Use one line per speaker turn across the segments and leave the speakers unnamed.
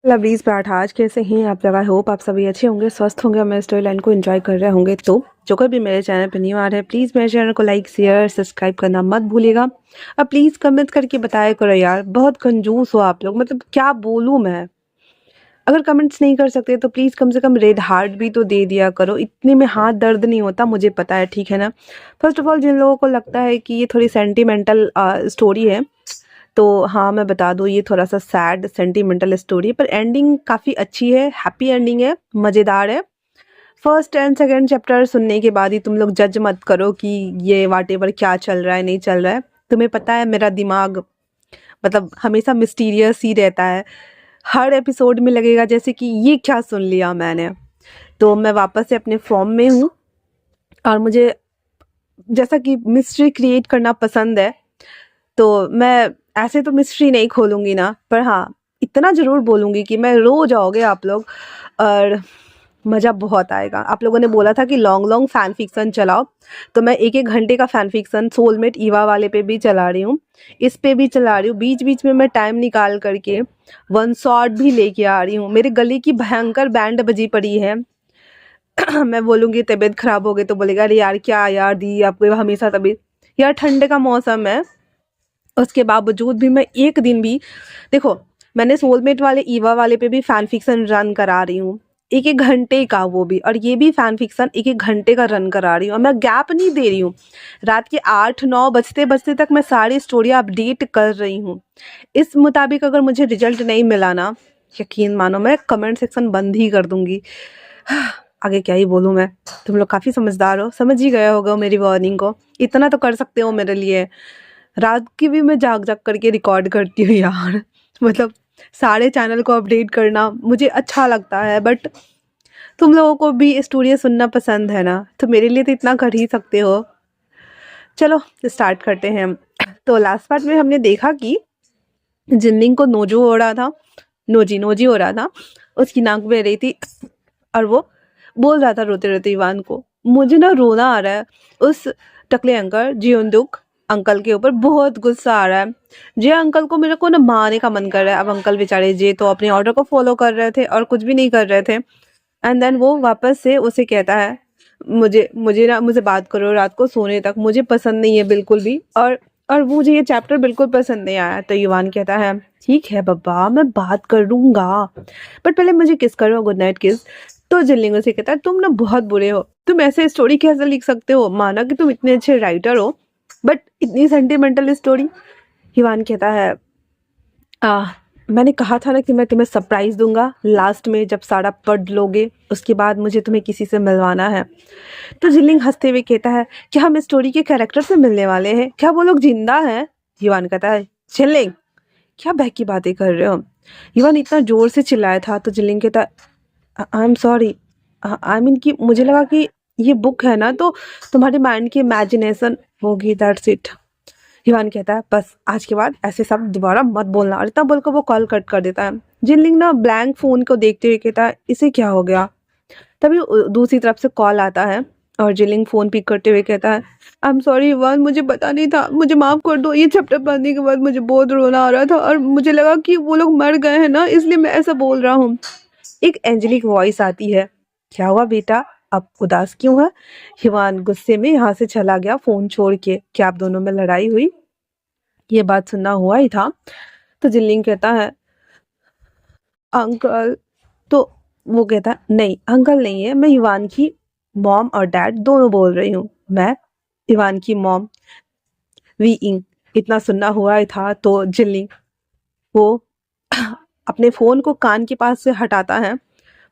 Lovelies paratha आज कैसे हैं आप लोग। आई होप आप सभी अच्छे होंगे, स्वस्थ होंगे और मेरे स्टोरी लाइन को एंजॉय कर रहे होंगे। तो जो कोई भी मेरे चैनल पर न्यू आ रहा है प्लीज़ मेरे चैनल को लाइक शेयर सब्सक्राइब करना मत भूलिएगा। अब प्लीज़ कमेंट करके बताया करो यार, बहुत कंजूस हो आप लोग, मतलब क्या बोलूँ मैं। अगर कमेंट्स नहीं कर सकते तो प्लीज़ कम से कम रेड हार्ट भी तो दे दिया करो, इतने में हाथ दर्द नहीं होता, मुझे पता है, ठीक है ना। फर्स्ट ऑफ ऑल जिन लोगों को लगता है कि ये थोड़ी सेंटिमेंटल स्टोरी है, तो हाँ मैं बता दूँ ये थोड़ा सा सैड सेंटिमेंटल स्टोरी है, पर एंडिंग काफ़ी अच्छी है, हैप्पी एंडिंग है, मज़ेदार है। फर्स्ट एंड सेकंड चैप्टर सुनने के बाद ही तुम लोग जज मत करो कि ये वाटेवर क्या चल रहा है नहीं चल रहा है। तुम्हें पता है मेरा दिमाग मतलब हमेशा मिस्टीरियस ही रहता है, हर एपिसोड में लगेगा जैसे कि ये क्या सुन लिया मैंने। तो मैं वापस से अपने फॉर्म में हूँ और मुझे जैसा कि मिस्ट्री क्रिएट करना पसंद है, तो मैं ऐसे तो मिस्ट्री नहीं खोलूँगी ना, पर हाँ, इतना ज़रूर बोलूँगी कि मैं रो जाओगे आप लोग और मज़ा बहुत आएगा। आप लोगों ने बोला था कि लॉन्ग लॉन्ग फ़ैन फ़िक्शन चलाओ, तो मैं 1-1 घंटे का फ़ैन फ़िक्शन सोलमेट ईवा वाले पे भी चला रही हूँ, इस पे भी चला रही हूँ। बीच-बीच में मैं टाइम निकाल कर के वन शॉट भी लेके आ रही हूँ। मेरे गले की भयंकर बैंड बजी पड़ी है। मैं बोलूँगी तबीयत ख़राब हो गई तो बोलेगा अरे यार क्या यार दी आपको हमेशा तबीयत। यार ठंड का मौसम है, उसके बावजूद भी मैं एक दिन भी देखो, मैंने सोलमेट वाले ईवा वाले पे भी फैन फिक्शन रन करा रही हूँ, 1-1 घंटे का वो भी, और ये भी फैन फिक्शन 1-1 घंटे का रन करा रही हूँ और मैं गैप नहीं दे रही हूँ। रात के 8-9 बजते-बजते तक मैं सारी स्टोरियाँ अपडेट कर रही हूँ। इस मुताबिक अगर मुझे रिजल्ट नहीं मिला ना, यकीन मानो मैं कमेंट सेक्शन बंद ही कर दूँगी। आगे क्या ही बोलूँ मैं, तुम लोग काफ़ी समझदार हो, समझ ही गए होगे मेरी वार्निंग को, इतना तो कर सकते हो मेरे लिए। रात की भी मैं जाग-जाग करके रिकॉर्ड करती हूँ यार। मतलब सारे चैनल को अपडेट करना मुझे अच्छा लगता है, बट तुम लोगों को भी स्टोरियाँ सुनना पसंद है ना, तो मेरे लिए तो इतना कर ही सकते हो। चलो स्टार्ट करते हैं हम। तो लास्ट पार्ट में हमने देखा कि जिनलिंग को नोजो हो रहा था, नोजी हो रहा था, उसकी नाक बह रही थी और वो बोल रहा था रोते-रोते इवान को, मुझे ना रोना आ रहा है। उस टकले अंकल जियोंदुक अंकल के ऊपर बहुत गुस्सा आ रहा है। जे अंकल को मेरे को ना मारने का मन कर रहा है। अब अंकल बेचारे जे तो अपने ऑर्डर को फॉलो कर रहे थे और कुछ भी नहीं कर रहे थे। एंड देन वो वापस से उसे कहता है, मुझे मुझे ना मुझे बात करो रात को सोने तक, मुझे पसंद नहीं है बिल्कुल भी, और मुझे ये चैप्टर बिल्कुल पसंद नहीं आया। तो युवान कहता है ठीक है बब्बा मैं बात कर लूँगा, बट पहले मुझे किस करो, गुड नाइट किस। तो जिनलिंग उसे कहता है तुम ना बहुत बुरे हो, तुम ऐसे स्टोरी कैसे लिख सकते हो, माना कि तुम इतने अच्छे राइटर हो बट इतनी सेंटिमेंटल स्टोरी। युवान कहता है आ, मैंने कहा था ना कि मैं तुम्हें सरप्राइज दूंगा लास्ट में जब सारा पढ़ लोगे, उसके बाद मुझे तुम्हें किसी से मिलवाना है। तो जिनलिंग हंसते हुए कहता है क्या हम स्टोरी के कैरेक्टर से मिलने वाले हैं, क्या वो लोग जिंदा हैं। युवान कहता है जिनलिंग क्या बहकी बातें कर रहे हो। युवान इतना जोर से चिल्लाया था तो जिनलिंग कहता I am sorry, I mean कि मुझे लगा कि ये बुक है ना तो तुम्हारे माइंड की इमेजिनेशन होगी, दैट्स इट। हिवान कहता है बस आज के बाद ऐसे सब दोबारा मत बोलना, और इतना बोलकर वो कॉल कट कर देता है। जिनलिंग ना ब्लैंक फोन को देखते हुए कहता है इसे क्या हो गया। तभी दूसरी तरफ से कॉल आता है और जिनलिंग फोन पिक करते हुए कहता है आई एम सॉरी हिवान, मुझे पता नहीं था, मुझे माफ कर दो, ये चैप्टर पढ़ने के बाद मुझे बहुत रोना आ रहा था और मुझे लगा कि वो लोग मर गए हैं ना, इसलिए मैं ऐसा बोल रहा हूँ। एक एंजेलिक वॉइस आती है, क्या हुआ बेटा अब उदास क्यों है। हिवान गुस्से में यहाँ से चला गया फोन छोड़ के, क्या आप दोनों में लड़ाई हुई। ये बात सुनना हुआ ही था। तो जिनलिंग कहता है अंकल, तो वो कहता है नहीं अंकल नहीं है, मैं युवान की मॉम और डैड दोनों बोल रही हूँ, मैं युवान की मॉम वी इंग। इतना सुनना हुआ ही था तो जिनलिंग वो अपने फोन को कान के पास से हटाता है,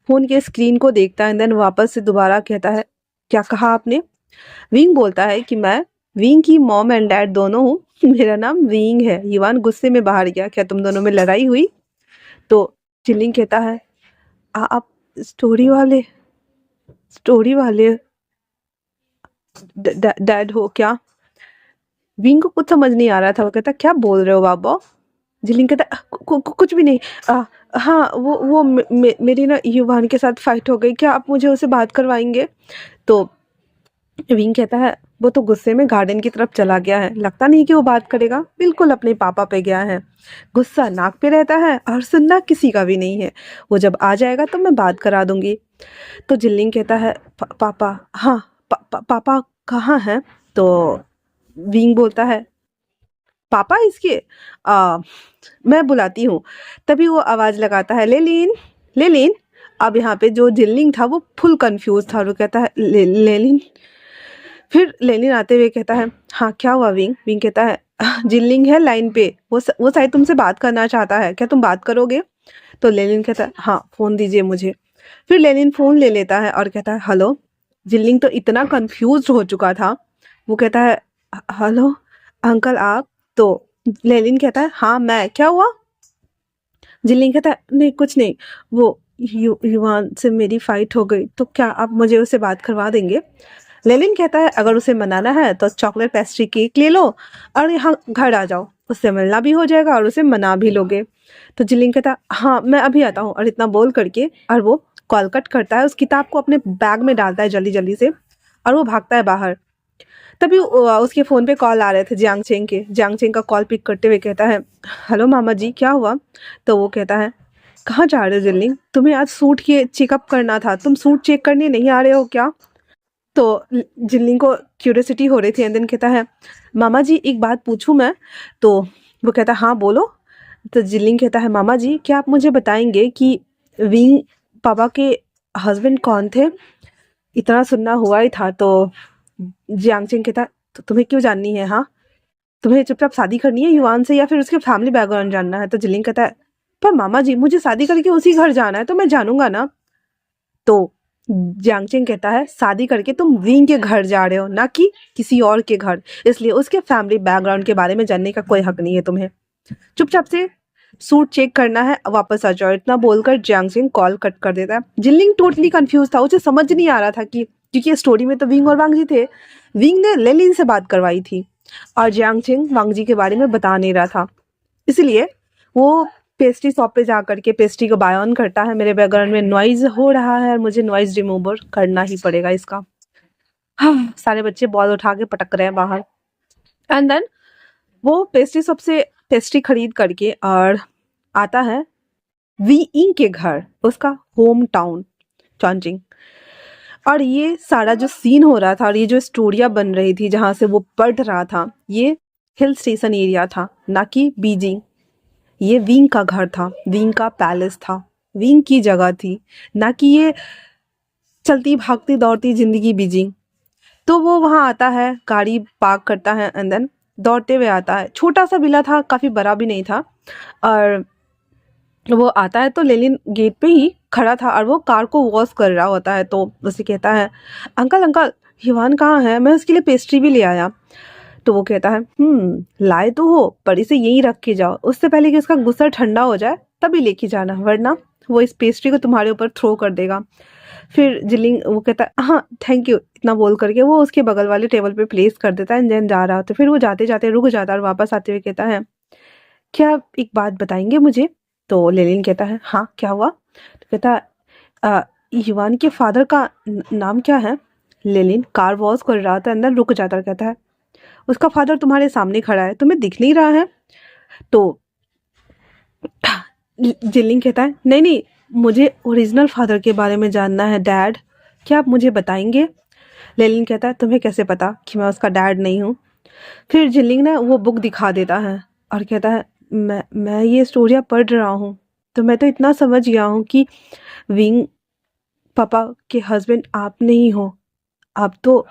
फोन के स्क्रीन को देखता है, देन वापस से दोबारा कहता है क्या कहा आपने। विंग बोलता है कि मैं विंग की मॉम एंड डैड दोनों हूँ, मेरा नाम विंग है। युवान गुस्से में बाहर गया, क्या तुम दोनों में लड़ाई हुई। तो चिल्लिंग कहता है आप स्टोरी वाले स्टोरी वाले डैड हो क्या। विंग को कुछ समझ नहीं आ रहा था, वो कहता क्या बोल रहे हो बाबा। जिलिंग कहता कुछ भी नहीं। हाँ वो मेरी ना युवान के साथ फाइट हो गई, क्या आप मुझे उसे बात करवाएंगे। तो विंग कहता है वो तो गुस्से में गार्डन की तरफ चला गया है, लगता नहीं कि वो बात करेगा, बिल्कुल अपने पापा पे गया है। गुस्सा नाक पे रहता है और सुनना किसी का भी नहीं है। वो जब आ जाएगा तो मैं बात करा दूंगी। तो जिल्लिंग कहता है पापा, हाँ पापा कहाँ हैं? तो विंग बोलता है पापा इसके आ, मैं बुलाती हूँ। तभी वो आवाज लगाता है लेलिन, लेलिन। अब यहाँ पे जो जिल्लिंग था वो फुल कंफ्यूज था और वो कहता है लेलिन। फिर लेनिन आते हुए कहता है हाँ क्या हुआ विंग? विंग कहता है जिल्लिंग है लाइन पे, वो शायद तुमसे बात करना चाहता है, क्या तुम बात करोगे? तो लेनिन कहता है हाँ फोन दीजिए मुझे। फिर लेनिन फोन ले लेता है और कहता है हेलो। जिल्लिंग तो इतना कंफ्यूज हो चुका था, वो कहता है हेलो अंकल आप? तो लेनिन कहता है हाँ मैं, क्या हुआ? जिल्लिंग कहता है नहीं कुछ नहीं, वो युवान से मेरी फाइट हो गई, तो क्या आप मुझे उससे बात करवा देंगे? लेनिन कहता है अगर उसे मनाना है तो चॉकलेट पेस्ट्री केक ले लो और यहाँ घर आ जाओ, उससे मिलना भी हो जाएगा और उसे मना भी लोगे। तो जिलिंग कहता है हाँ मैं अभी आता हूँ, और इतना बोल करके और वो कॉल कट करता है, उस किताब को अपने बैग में डालता है जल्दी जल्दी से और वो भागता है बाहर। तभी उसके फ़ोन पे कॉल आ रहे थे जियांग चेंग के। जियांग चेंग का कॉल पिक करते हुए कहता है हेलो मामा जी क्या हुआ? तो वो कहता है कहाँ जा रहे हो जिलिंग? तुम्हें आज सूट के चेकअप करना था, तुम सूट चेक करने नहीं आ रहे हो क्या? तो जिल्लिंग को क्यूरियोसिटी हो रही थी एंड देन कहता है मामा जी एक बात पूछूं मैं? तो वो कहता है हाँ बोलो। तो जिल्लिंग कहता है मामा जी क्या आप मुझे बताएंगे कि विंग पापा के हस्बैंड कौन थे? इतना सुनना हुआ ही था। तो जियांगचेंग कहता है तो तुम्हें क्यों जाननी है? हाँ तुम्हें चुपचाप शादी करनी है युवान से या फिर उसके फैमिली बैकग्राउंड जानना है? तो जिल्लिंग कहता है पर मामा जी मुझे शादी करके उसी घर जाना है तो मैं जानूंगा ना। तो जियांगचेंग कहता है शादी करके तुम विंग के घर जा रहे हो ना कि किसी और के घर, इसलिए उसके फैमिली बैकग्राउंड के बारे में जानने का कोई हक नहीं है तुम्हें। चुपचाप से सूट चेक करना है, वापस आ जाओ। इतना बोलकर जियांगचेंग कॉल कट कर देता है। जिनलिंग टोटली कंफ्यूज था, उसे समझ नहीं आ रहा था कि क्योंकि स्टोरी में तो विंग और वांग जी थे, विंग ने लेलिन से बात करवाई थी और जियांगचेंग वांग जी के बारे में बता नहीं रहा था। इसलिए वो पेस्ट्री शॉप पे जा करके पेस्ट्री को बाय ऑन करता है। मेरे बैकग्राउंड में नॉइज हो रहा है और मुझे नॉइज रिमूवर करना ही पड़ेगा इसका। हाँ, सारे बच्चे बॉल उठा के पटक रहे हैं बाहर। एंड देन वो पेस्ट्री शॉप से पेस्ट्री खरीद करके और आता है वी इंग के घर, उसका होम टाउन चॉन्जिंग। और ये सारा जो सीन हो रहा था और ये जो स्टोरियाँ बन रही थी जहाँ से वो पढ़ रहा था, ये हिल स्टेशन एरिया था ना कि बीजिंग। ये विंग का घर था, विंग का पैलेस था, विंग की जगह थी, ना कि ये चलती भागती दौड़ती जिंदगी बीजिंग। तो वो वहाँ आता है, गाड़ी पार्क करता है एंड देन दौड़ते हुए आता है। छोटा सा विला था, काफ़ी बड़ा भी नहीं था। और वो आता है तो लेलिन गेट पे ही खड़ा था और वो कार को वॉश कर रहा होता है। तो उसे कहता है अंकल अंकल हिवान कहाँ है? मैं उसके लिए पेस्ट्री भी ले आया। तो वो कहता है लाए तो हो पर इसे यहीं रख के जाओ, उससे पहले कि उसका गुस्सा ठंडा हो जाए तभी लेके जाना, वरना वो इस पेस्ट्री को तुम्हारे ऊपर थ्रो कर देगा। फिर जिलिंग वो कहता है हाँ थैंक यू, इतना बोल करके वो उसके बगल वाले टेबल पे प्लेस कर देता है। देन जा रहा होता है। फिर वो जाते जाते रुक जाता है और वापस आते हुए कहता है क्या आप एक बात बताएंगे मुझे? तो लेलिन कहता है हाँ क्या हुआ? तो कहता है युवान के फादर का नाम क्या है? लेलिन कार वॉश कर रहा था, अंदर रुक जाता है, कहता है उसका फादर तुम्हारे सामने खड़ा है, तुम्हें दिख नहीं रहा है? तो जिलिंग कहता है नहीं नहीं, मुझे ओरिजिनल फादर के बारे में जानना है डैड, क्या आप मुझे बताएंगे? लेलिन कहता है तुम्हें कैसे पता कि मैं उसका डैड नहीं हूँ? फिर जिलिंग ना वो बुक दिखा देता है और कहता है मैं ये स्टोरियाँ पढ़ रहा हूँ तो मैं तो इतना समझ गया हूँ कि विंग पापा के हस्बैंड आप नहीं हो, आप तो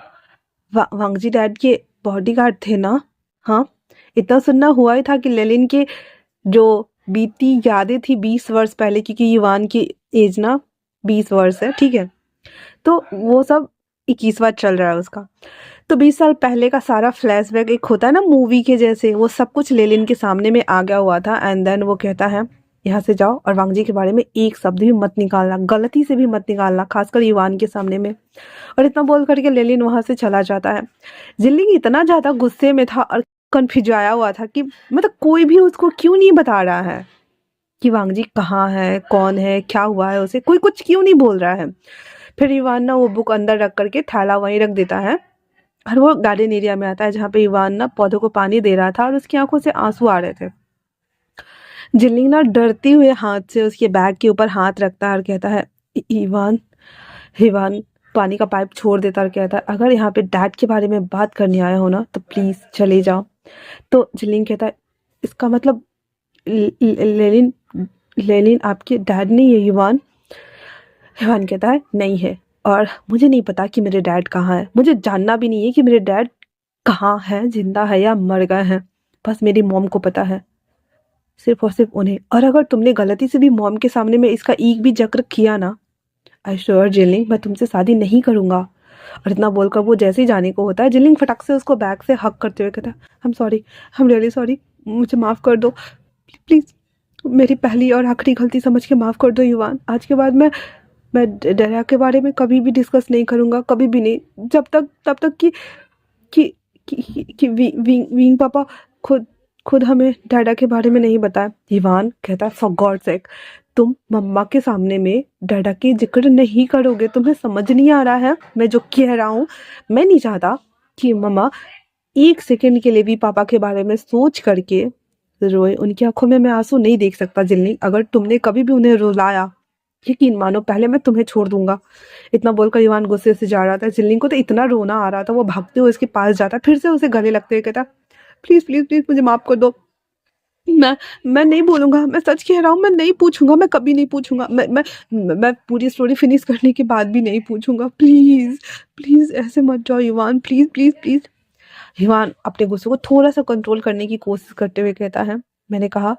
वांगजी डैड के बॉडीगार्ड थे ना? हाँ इतना सुनना हुआ ही था कि लेलिन के जो बीती यादें थी 20 वर्ष पहले, क्योंकि युवान की एज ना 20 वर्ष है, ठीक है? तो वो सब 21वां चल रहा है उसका। तो 20 साल पहले का सारा फ्लैशबैक एक होता है ना मूवी के जैसे, वो सब कुछ लेलिन के सामने में आ गया हुआ था। एंड देन वो कहता है यहाँ से जाओ और वांगजी के बारे में एक शब्द भी मत निकालना, गलती से भी मत निकालना, खासकर युवान के सामने में। और इतना बोल करके लेलिन वहां से चला जाता है। जिल्लिंग इतना ज्यादा गुस्से में था और कन्फ्यूजाया हुआ था कि मतलब कोई भी उसको क्यों नहीं बता रहा है कि वांगजी कहाँ है, कौन है, क्या हुआ है, उसे कोई कुछ क्यों नहीं बोल रहा है। फिर युवान ना वो बुक अंदर रख करके थैला वहीं रख देता है और वो गार्डन एरिया में आता है जहाँ पे इवान ना पौधों को पानी दे रहा था और उसकी आंखों से आंसू आ रहे थे। जिल्लिंग ना डरते हुए हाथ से उसके बैग के ऊपर हाथ रखता है और कहता है, इवान इवान पानी का पाइप छोड़ देता और कहता है, अगर यहाँ पे डैड के बारे में बात करने आए हो ना तो प्लीज चले जाओ। तो जिल्लिंग कहता है, इसका मतलब लेलिन लेलिन आपके डैड नहीं है इवान? इवान कहता है, नहीं है, और मुझे नहीं पता कि मेरे डैड कहाँ है, मुझे जानना भी नहीं है कि मेरे डैड कहाँ है, जिंदा है या मर गए हैं। बस मेरी मॉम को पता है, सिर्फ और सिर्फ उन्हें। और अगर तुमने गलती से भी मॉम के सामने में इसका एक भी जिक्र किया ना, आई श्योर जिलिंग, मैं तुमसे शादी नहीं करूंगा। और इतना बोलकर वो जैसे ही जाने को होता है, जिलिंग फटक से उसको बैग से हक करते हुए कहता है, I am sorry, I am really sorry, मुझे माफ़ कर दो प्लीज़, मेरी पहली और आखिरी गलती समझ के माफ़ कर दो युवान। आज के बाद मैं डरा के बारे में कभी भी डिस्कस नहीं करूंगा, कभी भी नहीं, जब तक तब तक कि कि विंग पापा खुद खुद हमें डैडा के बारे में नहीं बताया। इवान कहता है, फॉर गॉड सेक, तुम मम्मा के सामने में डैडा की जिक्र नहीं करोगे? तुम्हें समझ नहीं आ रहा है मैं जो कह रहा हूँ? मैं नहीं चाहता कि मम्मा एक सेकंड के लिए भी पापा के बारे में सोच करके रोए। उनकी आंखों में मैं आंसू नहीं देख सकता जिल्ली, अगर तुमने कभी भी उन्हें रुलाया, यकीन मानो पहले मैं तुम्हें छोड़ दूंगा। इतना बोलकर ईवान गुस्से से जा रहा था। जिल्लिंग को तो इतना रोना आ रहा था, वो भागते हुए उसके पास जाता, फिर से उसे गले लगते हुए कहता, प्लीज प्लीज प्लीज मुझे माफ कर दो, मैं मैं नहीं बोलूंगा, मैं सच कह रहा हूँ, मैं नहीं पूछूंगा, मैं कभी नहीं पूछूंगा, मैं पूरी स्टोरी फिनिश करने के बाद भी नहीं पूछूंगा, प्लीज प्लीज ऐसे मत जाओ Evan, please please please. Evan अपने गुस्से को थोड़ा सा कंट्रोल करने की कोशिश करते हुए कहता है, मैंने कहा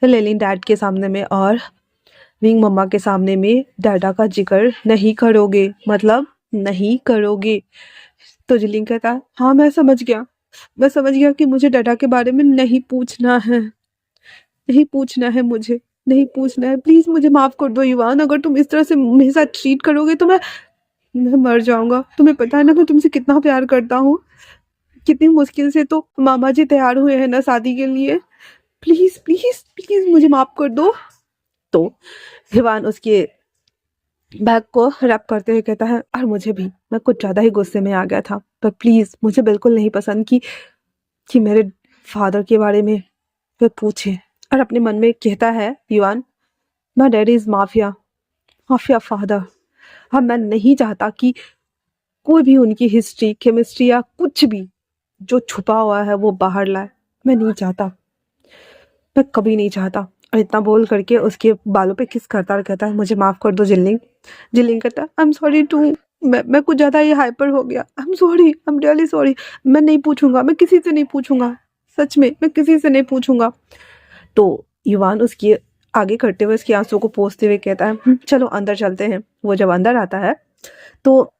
लेलिन डैड के सामने में और विंग मम्मा के सामने में डैडा का जिक्र नहीं करोगे, मतलब नहीं करोगे। तो जिलिंग कहता है, हाँ मैं समझ गया कि मुझे डैडा के बारे में नहीं पूछना है, नहीं पूछना है मुझे, नहीं पूछना है, प्लीज मुझे माफ कर दो इवान। अगर तुम इस तरह से मेरे साथ ट्रीट करोगे तो मैं मर जाऊंगा। तुम्हें पता है ना मैं तुमसे कितना प्यार करता हूँ, कितनी मुश्किल से तो मामा जी तैयार हुए हैं ना शादी के लिए, प्लीज प्लीज प्लीज मुझे माफ कर दो। तो इवान उसके बैग को रैप करते हुए कहता है, और मुझे भी, मैं कुछ ज़्यादा ही गुस्से में आ गया था, पर प्लीज़ मुझे बिल्कुल नहीं पसंद कि मेरे फादर के बारे में वे पूछे। और अपने मन में कहता है युवान, my daddy is mafia, mafia father. अब मैं नहीं चाहता कि कोई भी उनकी हिस्ट्री, केमिस्ट्री या कुछ भी जो छुपा हुआ है वो बाहर लाए। मैं नहीं चाहता, मैं कभी नहीं चाहता। और इतना बोल करके उसके बालों पे किस करता और कहता है, मुझे माफ़ कर दो जिल्लिंग। जिल्लिंग कहता है, आई एम सॉरी टू, मैं कुछ ज़्यादा ही हाइपर हो गया, I am sorry, I am really sorry, मैं नहीं पूछूंगा, मैं किसी से नहीं पूछूंगा, सच में मैं किसी से नहीं पूछूंगा। तो युवान उसकी आगे करते हुए उसके आंसू को पोंछते हुए कहता है, चलो अंदर चलते हैं। वो जब अंदर आता है तो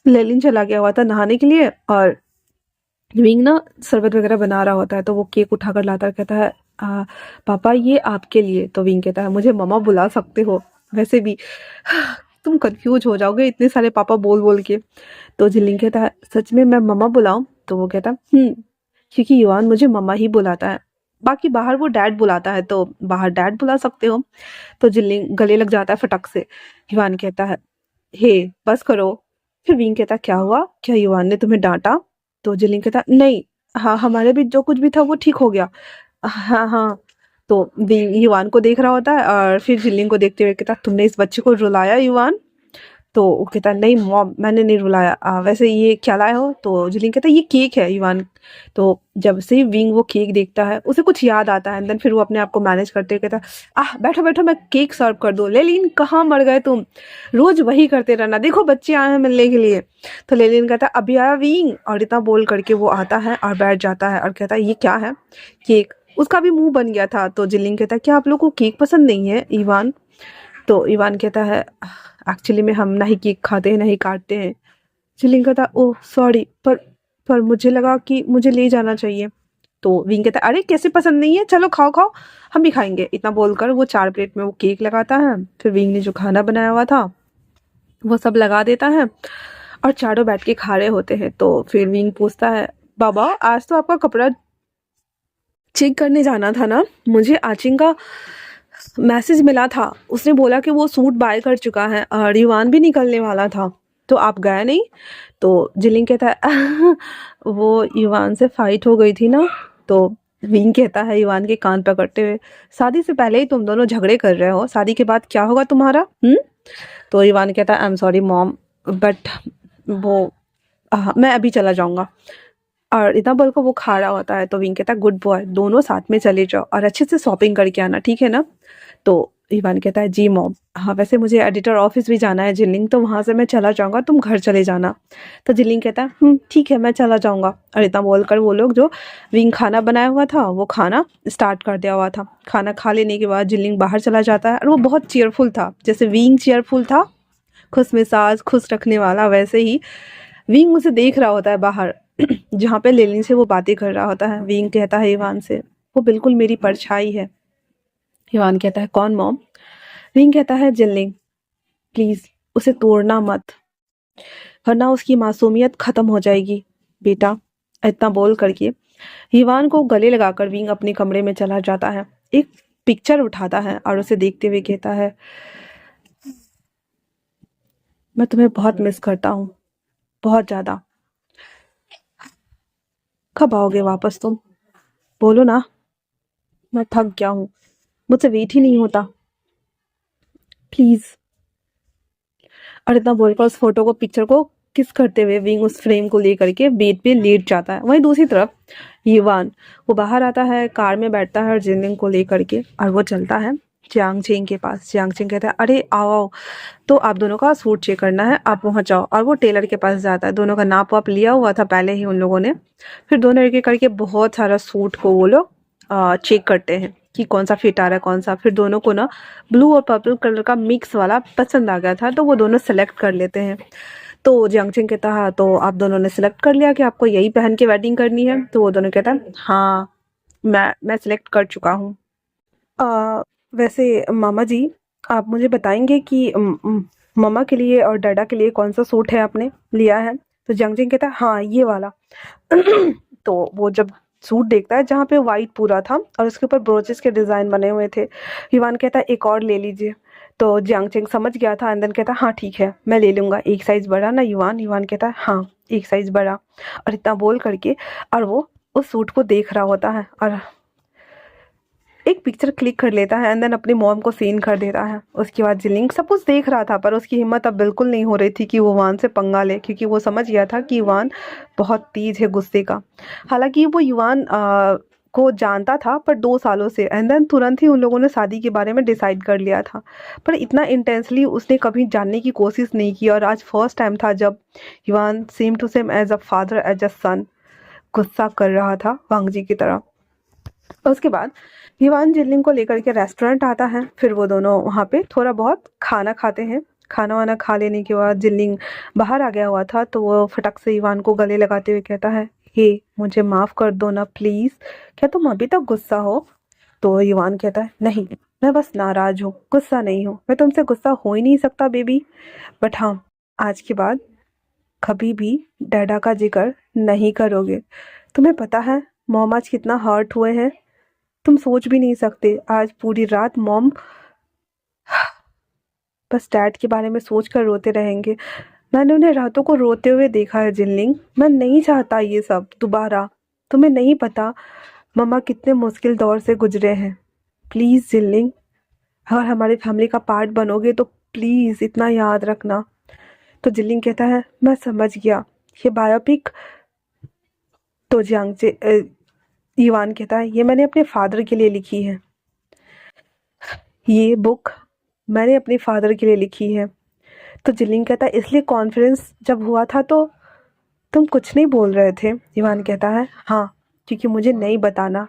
लेलिन चला गया हुआ था नहाने के लिए, और विंग ना शरबत वगैरह बना रहा होता है, तो वो केक उठाकर लाता है, कहता है, पापा ये आपके लिए। तो विंग कहता है, मुझे मम्मा बुला सकते हो, वैसे भी तुम कंफ्यूज हो जाओगे इतने सारे पापा बोल बोल के। तो जिलिंग कहता है, सच में मैं मम्मा बुलाऊं? तो वो कहता है, क्योंकि युवान मुझे मम्मा ही बुलाता है, बाकी बाहर वो डैड बुलाता है, तो बाहर डैड बुला सकते हो। तो जिलिंग गले लग जाता है फटक से। युवान कहता है, हे बस करो। फिर विंग कहता, क्या हुआ, क्या युवान ने तुम्हें डांटा? तो जिलिंग कहता, नहीं, हाँ हमारे बीच जो कुछ भी था वो ठीक हो गया, हाँ हाँ। तो विंग युवान को देख रहा होता है और फिर जिलिंग को देखते हुए कहता, तुमने इस बच्चे को रुलाया युवान? तो वो कहता, नहीं मॉम, मैंने नहीं रुलाया, वैसे ये क्या लाए हो? तो जिलिंग कहता, ये केक है युवान। तो जब से विंग वो केक देखता है उसे कुछ याद आता है, एंड देन फिर वो अपने आप को मैनेज करते हुए कहता, बैठो बैठो, मैं केक सर्व कर दूं। लेलिन कहाँ मर गए तुम, रोज वही करते रहना, देखो बच्चे आए हैं मिलने के लिए। तो लेलिन कहता, अभी आया विंग, और इतना बोल करके वो आता है और बैठ जाता है और कहता है, ये क्या है? केक। उसका भी मुंह बन गया था। तो जिलिंग कहता है, क्या आप लोग को केक पसंद नहीं है ईवान? तो ईवान कहता है, एक्चुअली में हम ना ही केक खाते हैं ना ही काटते हैं। जिलिंग कहता, ओह सॉरी, पर मुझे लगा कि मुझे ले जाना चाहिए। तो विंग कहता है, अरे कैसे पसंद नहीं है, चलो खाओ खाओ, हम भी खाएंगे। इतना बोलकर वो 4 प्लेट में वो केक लगाता है, फिर विंग ने जो खाना बनाया हुआ था वो सब लगा देता है, और चारों बैठ के खा रहे होते हैं। तो फिर विंग पूछता है, बाबा आज तो आपका कपड़ा चेक करने जाना था ना, मुझे आचिंग का मैसेज मिला था, उसने बोला कि वो सूट बाय कर चुका है और युवान भी निकलने वाला था। तो आप गए नहीं। तो जिलिंग कहता है वो युवान से फाइट हो गई थी ना। तो विंग कहता है युवान के कान पकड़ते हुए, शादी से पहले ही तुम दोनों झगड़े कर रहे हो, शादी के बाद क्या होगा तुम्हारा? तो युवान कहता है I am sorry mom, but वो मैं अभी चला जाऊंगा। और इतना बोल कर वो खा रहा होता है। तो विंग कहता है गुड बॉय, दोनों साथ में चले जाओ और अच्छे से शॉपिंग करके आना, ठीक है ना? तो इवान कहता है जी मॉम, हाँ वैसे मुझे एडिटर ऑफिस भी जाना है जिलिंग, तो वहां से मैं चला जाऊंगा, तुम घर चले जाना। तो जिलिंग कहता है ठीक है मैं चला जाऊंगा। और इतना बोलकर वो लोग जो विंग खाना बनाया हुआ था वो खाना स्टार्ट कर दिया हुआ था। खाना खा लेने के बाद जिलिंग बाहर चला जाता है और वो बहुत चीयरफुल था, जैसे विंग चीयरफुल था, खुश मिजाज खुश रखने वाला, वैसे ही विंग उसे देख रहा होता है बाहर जहाँ पे लेलिन से वो बातें कर रहा होता है। विंग कहता है इवान से वो बिल्कुल मेरी परछाई है। इवान कहता है कौन मॉम? विंग कहता है जिलिंग, प्लीज उसे तोड़ना मत, वरना उसकी मासूमियत खत्म हो जाएगी बेटा। इतना बोल करके इवान को गले लगाकर विंग अपने कमरे में चला जाता है, एक पिक्चर उठाता है और उसे देखते हुए कहता है मैं तुम्हें बहुत मिस करता हूँ, बहुत ज्यादा। कब आओगे वापस तुम? बोलो ना, मैं थक गया हूँ, मुझसे वेट ही नहीं होता, प्लीज। और इतना बोलकर उस फोटो को पिक्चर को किस करते हुए विंग उस फ्रेम को लेकर के बेड पे लेट जाता है। वहीं दूसरी तरफ युवान वो बाहर आता है, कार में बैठता है और जिनिंग को लेकर के, और वो चलता है जियांग चेंग के पास। जियांग चेंग कहता है अरे आओ आओ, तो आप दोनों का सूट चेक करना है, आप पहुंच जाओ। और वो टेलर के पास जाता है, दोनों का नाप वाप लिया हुआ था पहले ही उन लोगों ने। फिर दोनों एक एक करके बहुत सारा सूट को वो लोग चेक करते हैं कि कौन सा फिट आ रहा है कौन सा। फिर दोनों को ना ब्लू और पर्पल कलर का मिक्स वाला पसंद आ गया था, तो वो दोनों सेलेक्ट कर लेते हैं। तो जियांगचेंग कहता है तो आप दोनों ने सिलेक्ट कर लिया कि आपको यही पहन के वेडिंग करनी है? तो वो दोनों कहता है हाँ मैं सिलेक्ट कर चुका हूँ। वैसे मामा जी, आप मुझे बताएंगे कि मम्मा के लिए और डैडा के लिए कौन सा सूट है आपने लिया है? तो जियांगचेंग कहता है हाँ ये वाला। तो वो जब सूट देखता है जहाँ पे वाइट पूरा था और उसके ऊपर ब्रोचेस के डिजाइन बने हुए थे, युवान कहता है एक और ले लीजिए। तो जियांगचेंग समझ गया था, अंदर कहता है हाँ ठीक है मैं ले लूंगा, एक साइज बड़ा ना युवान? युवान कहता है हाँ एक साइज बड़ा। और इतना बोल करके और वो उस सूट को देख रहा होता है और एक पिक्चर क्लिक कर लेता है एंड देन अपनी मॉम को सीन कर देता है। उसके बाद जिलिंग सब कुछ देख रहा था पर उसकी हिम्मत अब बिल्कुल नहीं हो रही थी कि वो वान से पंगा ले, क्योंकि वो समझ गया था कि युवान बहुत तेज है गुस्से का। हालांकि वो युवान को जानता था पर 2 सालों से, एंड देन तुरंत ही उन लोगों ने शादी के बारे में डिसाइड कर लिया था, पर इतना इंटेंसली उसने कभी जानने की कोशिश नहीं की। और आज फर्स्ट टाइम था जब Yuan same to same as a father as a son गुस्सा कर रहा था वांग जी की तरह। और उसके बाद युवान जिलिंग को लेकर के रेस्टोरेंट आता है, फिर वो दोनों वहाँ पे थोड़ा बहुत खाना खाते हैं। खाना वाना खा लेने के बाद जिलिंग बाहर आ गया हुआ था, तो वो फटक से युवान को गले लगाते हुए कहता है हे मुझे माफ कर दो ना प्लीज, क्या तुम अभी तक गुस्सा हो? तो युवान कहता है नहीं, मैं बस नाराज हूँ, गुस्सा नहीं हूँ, मैं तुमसे गुस्सा हो ही नहीं सकता बेबी, बट हाँ आज के बाद कभी भी डैडा का जिक्र नहीं करोगे। तुम्हें पता है मॉम आज कितना हर्ट हुए हैं, तुम सोच भी नहीं सकते। आज पूरी रात मॉम बस डैड के बारे में सोच कर रोते रहेंगे। मैंने उन्हें रातों को रोते हुए देखा है जिनलिंग, मैं नहीं चाहता ये सब दोबारा। तुम्हें नहीं पता मम्मा कितने मुश्किल दौर से गुजरे हैं। प्लीज़ जिनलिंग, अगर हमारी फैमिली का पार्ट बनोगे तो प्लीज़ इतना याद रखना। तो जिनलिंग कहता है मैं समझ गया, ये बायोपिक। तो ईवान कहता है ये मैंने अपने फादर के लिए लिखी है, ये बुक मैंने अपने फादर के लिए लिखी है। तो जिलिंग कहता है इसलिए कॉन्फ्रेंस जब हुआ था तो तुम कुछ नहीं बोल रहे थे? ईवान कहता है हाँ क्योंकि मुझे नहीं बताना,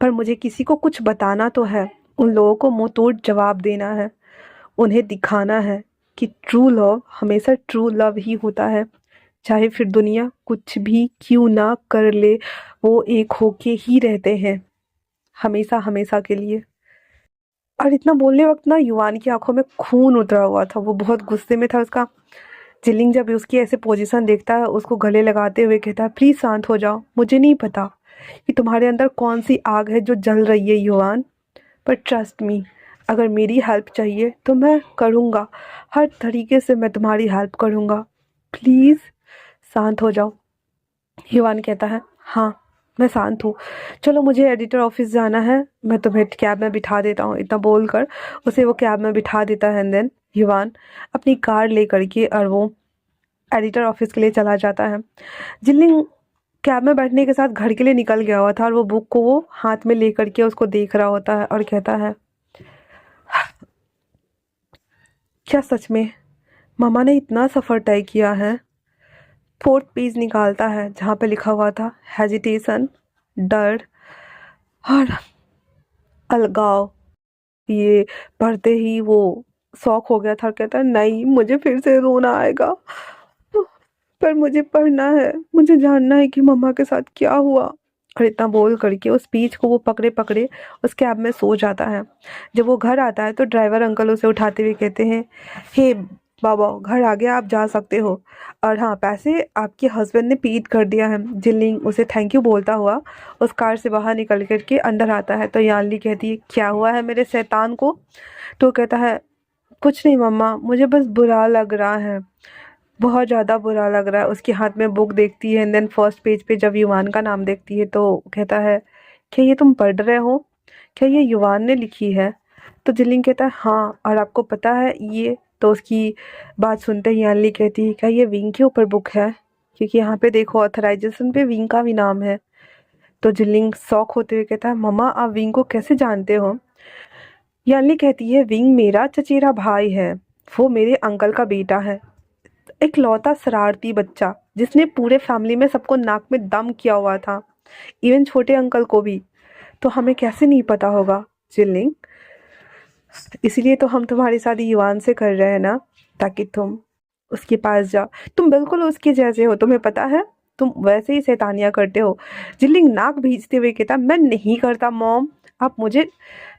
पर मुझे किसी को कुछ बताना तो है। उन लोगों को मुंह तोड़ जवाब देना है, उन्हें दिखाना है कि ट्रू लव हमेशा ट्रू लव ही होता है, चाहे फिर दुनिया कुछ भी क्यों ना कर ले, वो एक होके ही रहते हैं हमेशा हमेशा के लिए। और इतना बोलने वक्त ना युवान की आंखों में खून उतरा हुआ था, वो बहुत गुस्से में था। उसका जिलिंग जब उसकी ऐसे पोजीशन देखता है उसको गले लगाते हुए कहता है प्लीज शांत हो जाओ, मुझे नहीं पता कि तुम्हारे अंदर कौन सी आग है जो जल रही है युवान, पर ट्रस्ट मी अगर मेरी हेल्प चाहिए तो मैं करूँगा, हर तरीके से मैं तुम्हारी हेल्प करूँगा। प्लीज़ शांत हो जाओ। युवान कहता है हाँ मैं शांत हूँ, चलो मुझे एडिटर ऑफिस जाना है, मैं तुम्हें कैब में बिठा देता हूँ। इतना बोलकर उसे वो कैब में बिठा देता है। देन युवान अपनी कार ले करके और वो एडिटर ऑफिस के लिए चला जाता है। जिनलिंग कैब में बैठने के साथ घर के लिए निकल गया हुआ था और वो बुक को वो हाथ में ले करके उसको देख रहा होता है और कहता है क्या सच में मामा ने इतना सफ़र तय किया है। फोर्थ पेज निकालता है जहाँ पे लिखा हुआ था हेजिटेशन, डर और अलगाव। ये पढ़ते ही वो शौक हो गया था और कहता है नहीं मुझे फिर से रोना आएगा, पर मुझे पढ़ना है, मुझे जानना है कि मम्मा के साथ क्या हुआ। और इतना बोल करके उस स्पीच को वो पकड़े पकड़े उस कैब में सो जाता है। जब वो घर आता है तो ड्राइवर अंकल उसे उठाते हुए कहते हैं हे बाबा घर आ गया, आप जा सकते हो, और हाँ पैसे आपके हस्बैंड ने पेड कर दिया है। जिनलिंग उसे थैंक यू बोलता हुआ उस कार से बाहर निकल करके अंदर आता है। तो यानली कहती है क्या हुआ है मेरे शैतान को। तो कहता है कुछ नहीं मम्मा, मुझे बस बुरा लग रहा है, बहुत ज़्यादा बुरा लग रहा है। उसके हाथ में बुक देखती है एंड देन फर्स्ट पेज पे जब युवान का नाम देखती है तो कहता है क्या ये तुम पढ़ रहे हो, क्या ये युवान ने लिखी है। तो जिलिंग कहता है हाँ, और आपको पता है ये। तो उसकी बात सुनते ही यानली कहती है क्या ये विंग के ऊपर बुक है, क्योंकि यहाँ पे देखो ऑथराइजेशन पे विंग का भी नाम है। तो जिलिंग शौक होते हुए कहता है मम्मा आप विंग को कैसे जानते हो। यानली कहती है विंग मेरा चचेरा भाई है, वो मेरे अंकल का बेटा है, एक लौता शरारती बच्चा जिसने पूरे फैमिली में सबको नाक में दम किया हुआ था, इवन छोटे अंकल को भी। तो हमें कैसे नहीं पता होगा जिलिंग, इसीलिए तो हम तुम्हारी शादी युवान से कर रहे हैं ना, ताकि तुम उसके पास जाओ। तुम बिल्कुल उसके जैसे हो, तुम्हें पता है तुम वैसे ही शैतानियां करते हो। जिलिंग नाक भींचते हुए कहता मैं नहीं करता मॉम, आप मुझे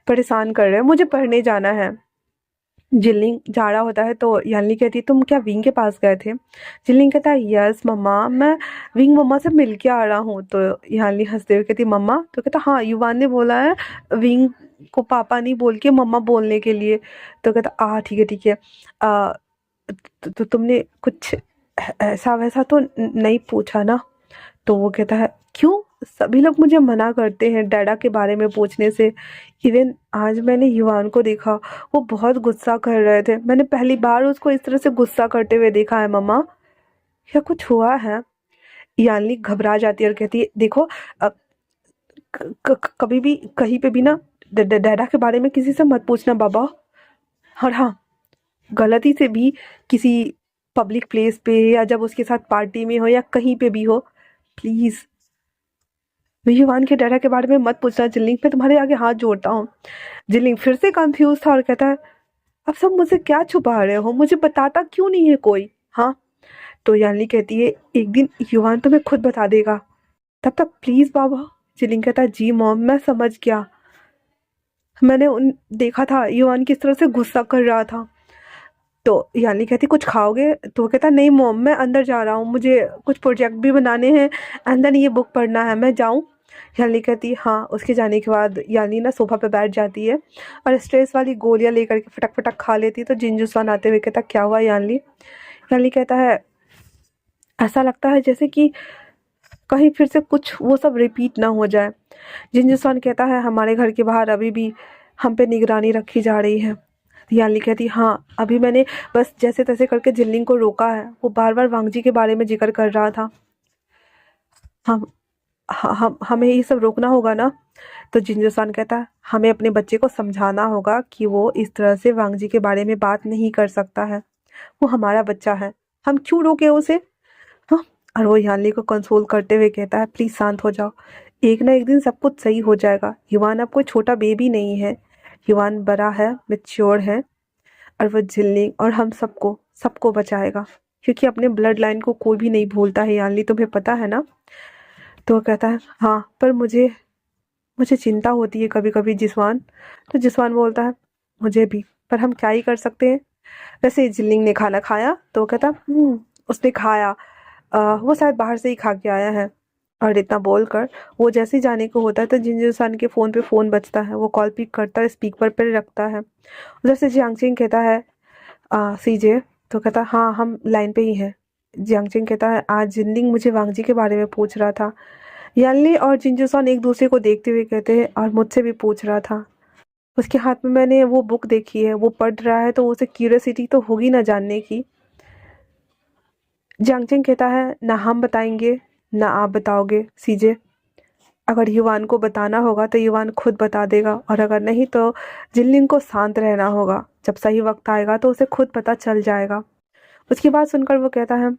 परेशान कर रहे हो, मुझे पढ़ने जाना है। जिलिंग जा रहा होता है तो यानली कहती है तुम क्या विंग के पास गए थे। जिलिंग कहता है यस मम्मा, मैं विंग मम्मा से मिल के आ रहा हूँ। तो यानली हंसते हुए कहती मम्मा। तो कहता हाँ युवान ने बोला है विंग को पापा नहीं बोल के मम्मा बोलने के लिए। तो कहता ठीक है ठीक है। तो तुमने कुछ ऐसा वैसा तो नहीं पूछा ना। तो वो कहता है क्यों, सभी लोग मुझे मना करते हैं डैडा के बारे में पूछने से। इवन आज मैंने युवान को देखा, वो बहुत गुस्सा कर रहे थे, मैंने पहली बार उसको इस तरह से गुस्सा करते हुए देखा है मम्मा, क्या कुछ हुआ है। यानली घबरा जाती है और कहती है देखो कभी भी कहीं पे भी ना डैडा के बारे में किसी से मत पूछना बाबा। और हाँ गलती से भी किसी पब्लिक प्लेस पे या जब उसके साथ पार्टी में हो या कहीं पे भी हो, प्लीज़ युवान के डैडा के बारे में मत पूछना जिलिंग, पे तुम्हारे आगे हाथ जोड़ता हूँ। जिलिंग फिर से कंफ्यूज था और कहता है अब सब मुझसे क्या छुपा रहे हो, मुझे बताता क्यों नहीं है कोई। हाँ तो यानली कहती है एक दिन युवान तुम्हें खुद बता देगा, तब तक प्लीज बाबा। जिलिंग कहता है जी मॉम मैं समझ गया, मैंने उन देखा था युवान किस तरह से गुस्सा कर रहा था। तो यानी कहती कुछ खाओगे। तो वो कहता नहीं मॉम मैं अंदर जा रहा हूँ, मुझे कुछ प्रोजेक्ट भी बनाने हैं, अंदर ये बुक पढ़ना है, मैं जाऊँ। यानी कहती हाँ। उसके जाने के बाद यानी ना सोफा पे बैठ जाती है और स्ट्रेस वाली गोलियां लेकर के फटक फटक खा लेती है। तो जिंजुसान आते हुए कहता क्या हुआ यानी। यानी कहता है ऐसा लगता है जैसे कि कहीं फिर से कुछ वो सब रिपीट ना हो जाए। जिंजुसान कहता है हमारे घर के बाहर अभी भी हम पे निगरानी रखी जा रही है। याली कहती हाँ अभी मैंने बस जैसे तैसे करके जिल्लिंग को रोका है, वो बार बार वांगजी के बारे में जिक्र कर रहा था। हम हम हमें ये सब रोकना होगा ना। तो जिंजोसान कहता है हमें अपने बच्चे को समझाना होगा कि वो इस तरह से वांगजी के बारे में बात नहीं कर सकता है, वो हमारा बच्चा है, हम क्यों रोके उसे। हाँ। और वो यानली को कंसोल करते हुए कहता है प्लीज शांत हो जाओ, एक ना एक दिन सब कुछ सही हो जाएगा। युवान अब कोई छोटा बेबी नहीं है, युवान बड़ा है, मेच्योर है, और वो झिल्ली और हम सबको सबको बचाएगा, क्योंकि अपने ब्लड लाइन को कोई भी नहीं भूलता है यानली, तुम्हें पता है ना। तो वो कहता है हाँ पर मुझे मुझे चिंता होती है कभी कभी जिसवान। तो जिसवान बोलता है मुझे भी, पर हम क्या ही कर सकते हैं। वैसे जिल्लिंग ने खाना खाया। तो वो कहता उसने खाया, वो शायद बाहर से ही खा के आया है। और इतना बोलकर वो जैसे ही जाने को होता है तो जिंजुसान के फ़ोन पे फ़ोन बजता है, वो कॉल पिक करता है, स्पीकर पर रखता है। उधर से जियांगचिंग कहता है सीजे। तो कहता हाँ हम लाइन पे ही हैं। जियांगचेंग कहता है आज जिनलिंग मुझे वांगजी के बारे में पूछ रहा था। यानली और जिंजूसॉन एक दूसरे को देखते हुए कहते हैं और मुझसे भी पूछ रहा था। उसके हाथ में मैंने वो बुक देखी है, वो पढ़ रहा है तो उसे क्यूरियोसिटी तो होगी ना जानने की। जियांगचेंग कहता है ना हम बताएंगे ना आप बताओगे सीजे। अगर युवान को बताना होगा तो युवान खुद बता देगा और अगर नहीं तो जिनलिंग को शांत रहना होगा। जब सही वक्त आएगा तो उसे खुद पता चल जाएगा। उसकी बात सुनकर वो कहता है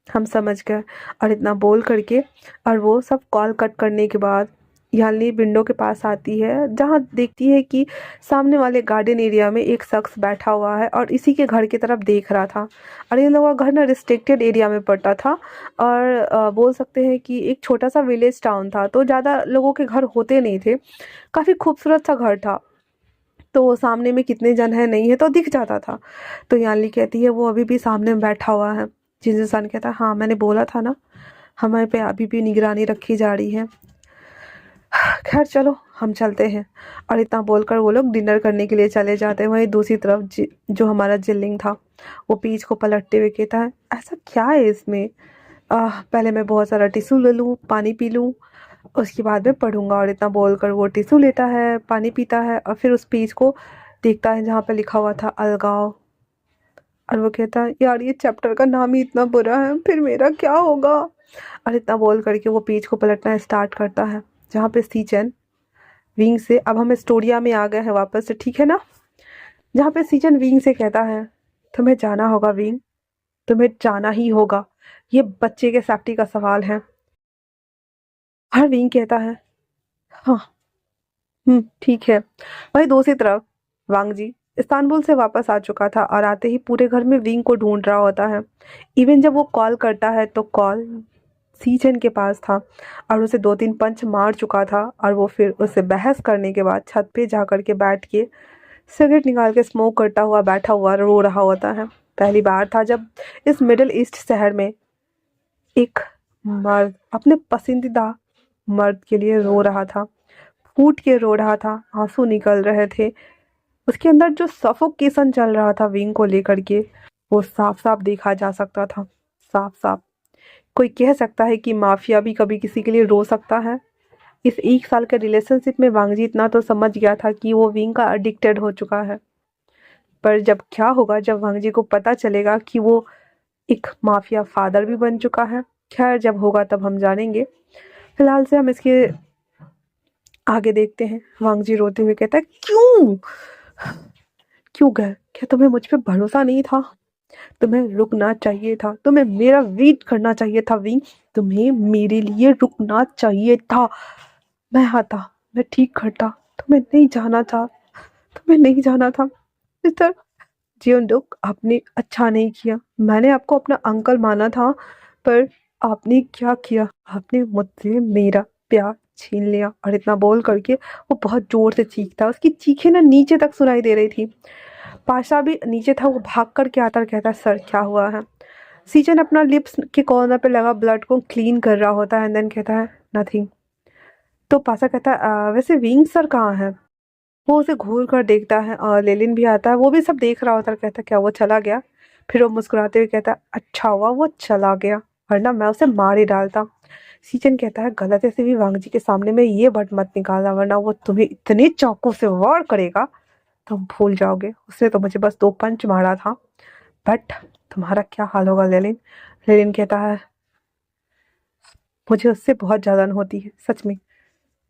हम समझ गए। और इतना बोल करके और वो सब कॉल कट करने के बाद यानी विंडो के पास आती है जहाँ देखती है कि सामने वाले गार्डन एरिया में एक शख्स बैठा हुआ है और इसी के घर की तरफ देख रहा था। और इन लोगों का घर ना रिस्ट्रिक्टेड एरिया में पड़ता था और बोल सकते हैं कि एक छोटा सा विलेज टाउन था तो ज़्यादा लोगों के घर होते नहीं थे। काफ़ी खूबसूरत सा घर था तो सामने में कितने जन है नहीं है तो दिख जाता था। तो यानली कहती है वो अभी भी सामने में बैठा हुआ है। जिनसान कहता है हाँ मैंने बोला था ना हमारे पे अभी भी निगरानी रखी जा रही है। खैर चलो हम चलते हैं। और इतना बोलकर वो लोग डिनर करने के लिए चले जाते हैं। वहीं दूसरी तरफ जो हमारा जिल्लिंग था वो पीछ को पलटते हुए कहता है ऐसा क्या है इसमें। पहले मैं बहुत सारा टिश्यू ले लूँ, पानी पी लूँ, उसके बाद में पढ़ूंगा। और इतना बोलकर वो टिश्यू लेता है, पानी पीता है और फिर उस पेज को देखता है जहाँ पे लिखा हुआ था अलगाव। और वो कहता है यार ये चैप्टर का नाम ही इतना बुरा है, फिर मेरा क्या होगा। और इतना बोल करके वो पेज को पलटना स्टार्ट करता है जहाँ पे सीचन विंग से, अब हम स्टोरिया में आ गए हैं वापस से, ठीक है ना। जहाँ पे सीचन विंग से कहता है तुम्हें जाना होगा विंग, तुम्हें जाना ही होगा, ये बच्चे के सेफ्टी का सवाल है। हर विंग कहता है हाँ ठीक है। वही दूसरी तरफ वांगजी इस्तांबुल से वापस आ चुका था और आते ही पूरे घर में विंग को ढूंढ रहा होता है। इवन जब वो कॉल करता है तो कॉल सीचन के पास था और उसे 2-3 पंच मार चुका था। और वो फिर उससे बहस करने के बाद छत पे जा कर के बैठ के सिगरेट निकाल के स्मोक करता हुआ बैठा हुआ रो रहा होता है। पहली बार था जब इस मिडिल ईस्ट शहर में एक मर्द अपने पसंदीदा मर्द के लिए रो रहा था, फूट के रो रहा था, आंसू निकल रहे थे। उसके अंदर जो सफोकेशन चल रहा था विंग को लेकर के वो साफ साफ देखा जा सकता था, साफ साफ। कोई कह सकता है कि माफिया भी कभी किसी के लिए रो सकता है। इस 1 साल के रिलेशनशिप में वांगजी इतना तो समझ गया था कि वो विंग का एडिक्टेड हो चुका है। पर जब क्या होगा जब वांगजी को पता चलेगा कि वो एक माफिया फादर भी बन चुका है, खैर जब होगा तब हम जानेंगे। फिलहाल से हम इसके आगे देखते हैं। वांगजी रोते हुए कहता है क्यों क्यों गए, क्या तुम्हें मुझ पे भरोसा नहीं था। तुम्हें रुकना चाहिए था, तुम्हें मेरा वेट करना चाहिए था विंग, तुम्हें मेरे लिए रुकना चाहिए था। मैं आता, मैं ठीक करता, तुम्हें नहीं जाना था, तुम्हें नहीं जाना था। मिस्टर जियोंडुक आपने अच्छा नहीं किया। मैंने आपको अपना अंकल माना था पर आपने क्या किया, आपने मुझसे मेरा प्यार छीन लिया। और इतना बोल करके वो बहुत जोर से चीखता, उसकी चीखें ना नीचे तक सुनाई दे रही थी। पाशा भी नीचे था, वो भाग कर के आता और कहता है सर क्या हुआ है। सीजन अपना लिप्स के कॉर्नर पे लगा ब्लड को क्लीन कर रहा होता है एंड देन कहता है नथिंग। तो पाशा कहता है वैसे विंग सर कहाँ है। वो उसे घूर कर देखता है और लेलिन भी आता है, वो भी सब देख रहा होता है। कहता है क्या वो चला गया। फिर वो मुस्कुराते हुए कहता है अच्छा हुआ वो चला गया वरना मैं उसे मार ही डालता। सीचन कहता है गलती से भी वांगजी के सामने में ये बट मत निकालना वरना वो तुम्हें इतने चाकू से वार करेगा तुम भूल जाओगे। उसने तो मुझे बस 2 पंच मारा था बट तुम्हारा क्या हाल होगा लेलिन। लेलिन कहता है मुझे उससे बहुत ज़्यादा होती है, सच में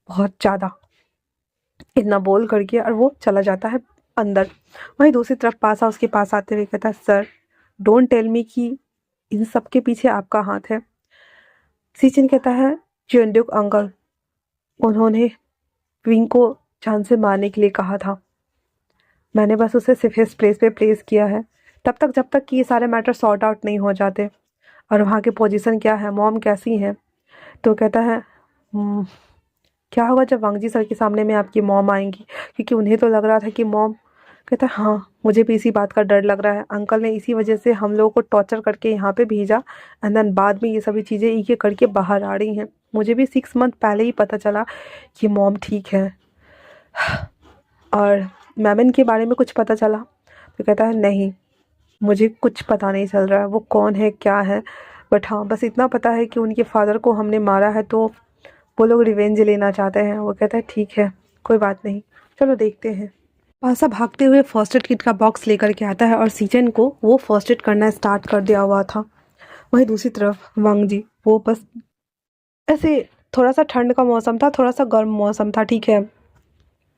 बहुत ज़्यादा। इतना बोल करके और वो चला जाता है अंदर। वहीं दूसरी तरफ पासा उसके पास आते हुए कहता है सर डोंट टेल मी कि इन सब के पीछे आपका हाथ है। सीचन कहता है जियोंडुक अंकल, उन्होंने विंग को जान से मारने के लिए कहा था, मैंने बस उसे सिर्फ इस प्लेस पे प्लेस किया है तब तक जब तक कि ये सारे मैटर सॉर्ट आउट नहीं हो जाते। और वहाँ की पोजीशन क्या है, मॉम कैसी है। तो कहता है क्या होगा जब वांगजी सर के सामने में आपकी मॉम आएंगी, क्योंकि उन्हें तो लग रहा था कि मॉम। कहता है हाँ मुझे भी इसी बात का डर लग रहा है, अंकल ने इसी वजह से हम लोगों को टॉर्चर करके यहाँ पे भेजा एंड देन बाद में ये सभी चीज़ें एक एक करके बाहर आ रही हैं। मुझे भी 6 मंथ पहले ही पता चला कि मॉम ठीक है। और मैमन के बारे में कुछ पता चला। तो कहता है नहीं, मुझे कुछ पता नहीं चल रहा है वो कौन है क्या है, बट हाँ बस इतना पता है कि उनके फादर को हमने मारा है, तो वो लोग रिवेंज लेना चाहते हैं। वो कहता है ठीक है कोई बात नहीं, चलो देखते हैं। पासा भागते हुए फर्स्ट एड किट का बॉक्स लेकर के आता है और सीजन को वो फर्स्ट एड करना स्टार्ट कर दिया हुआ था। वहीं दूसरी तरफ वांग जी वो बस ऐसे, थोड़ा सा ठंड का मौसम था, थोड़ा सा गर्म मौसम था, ठीक है।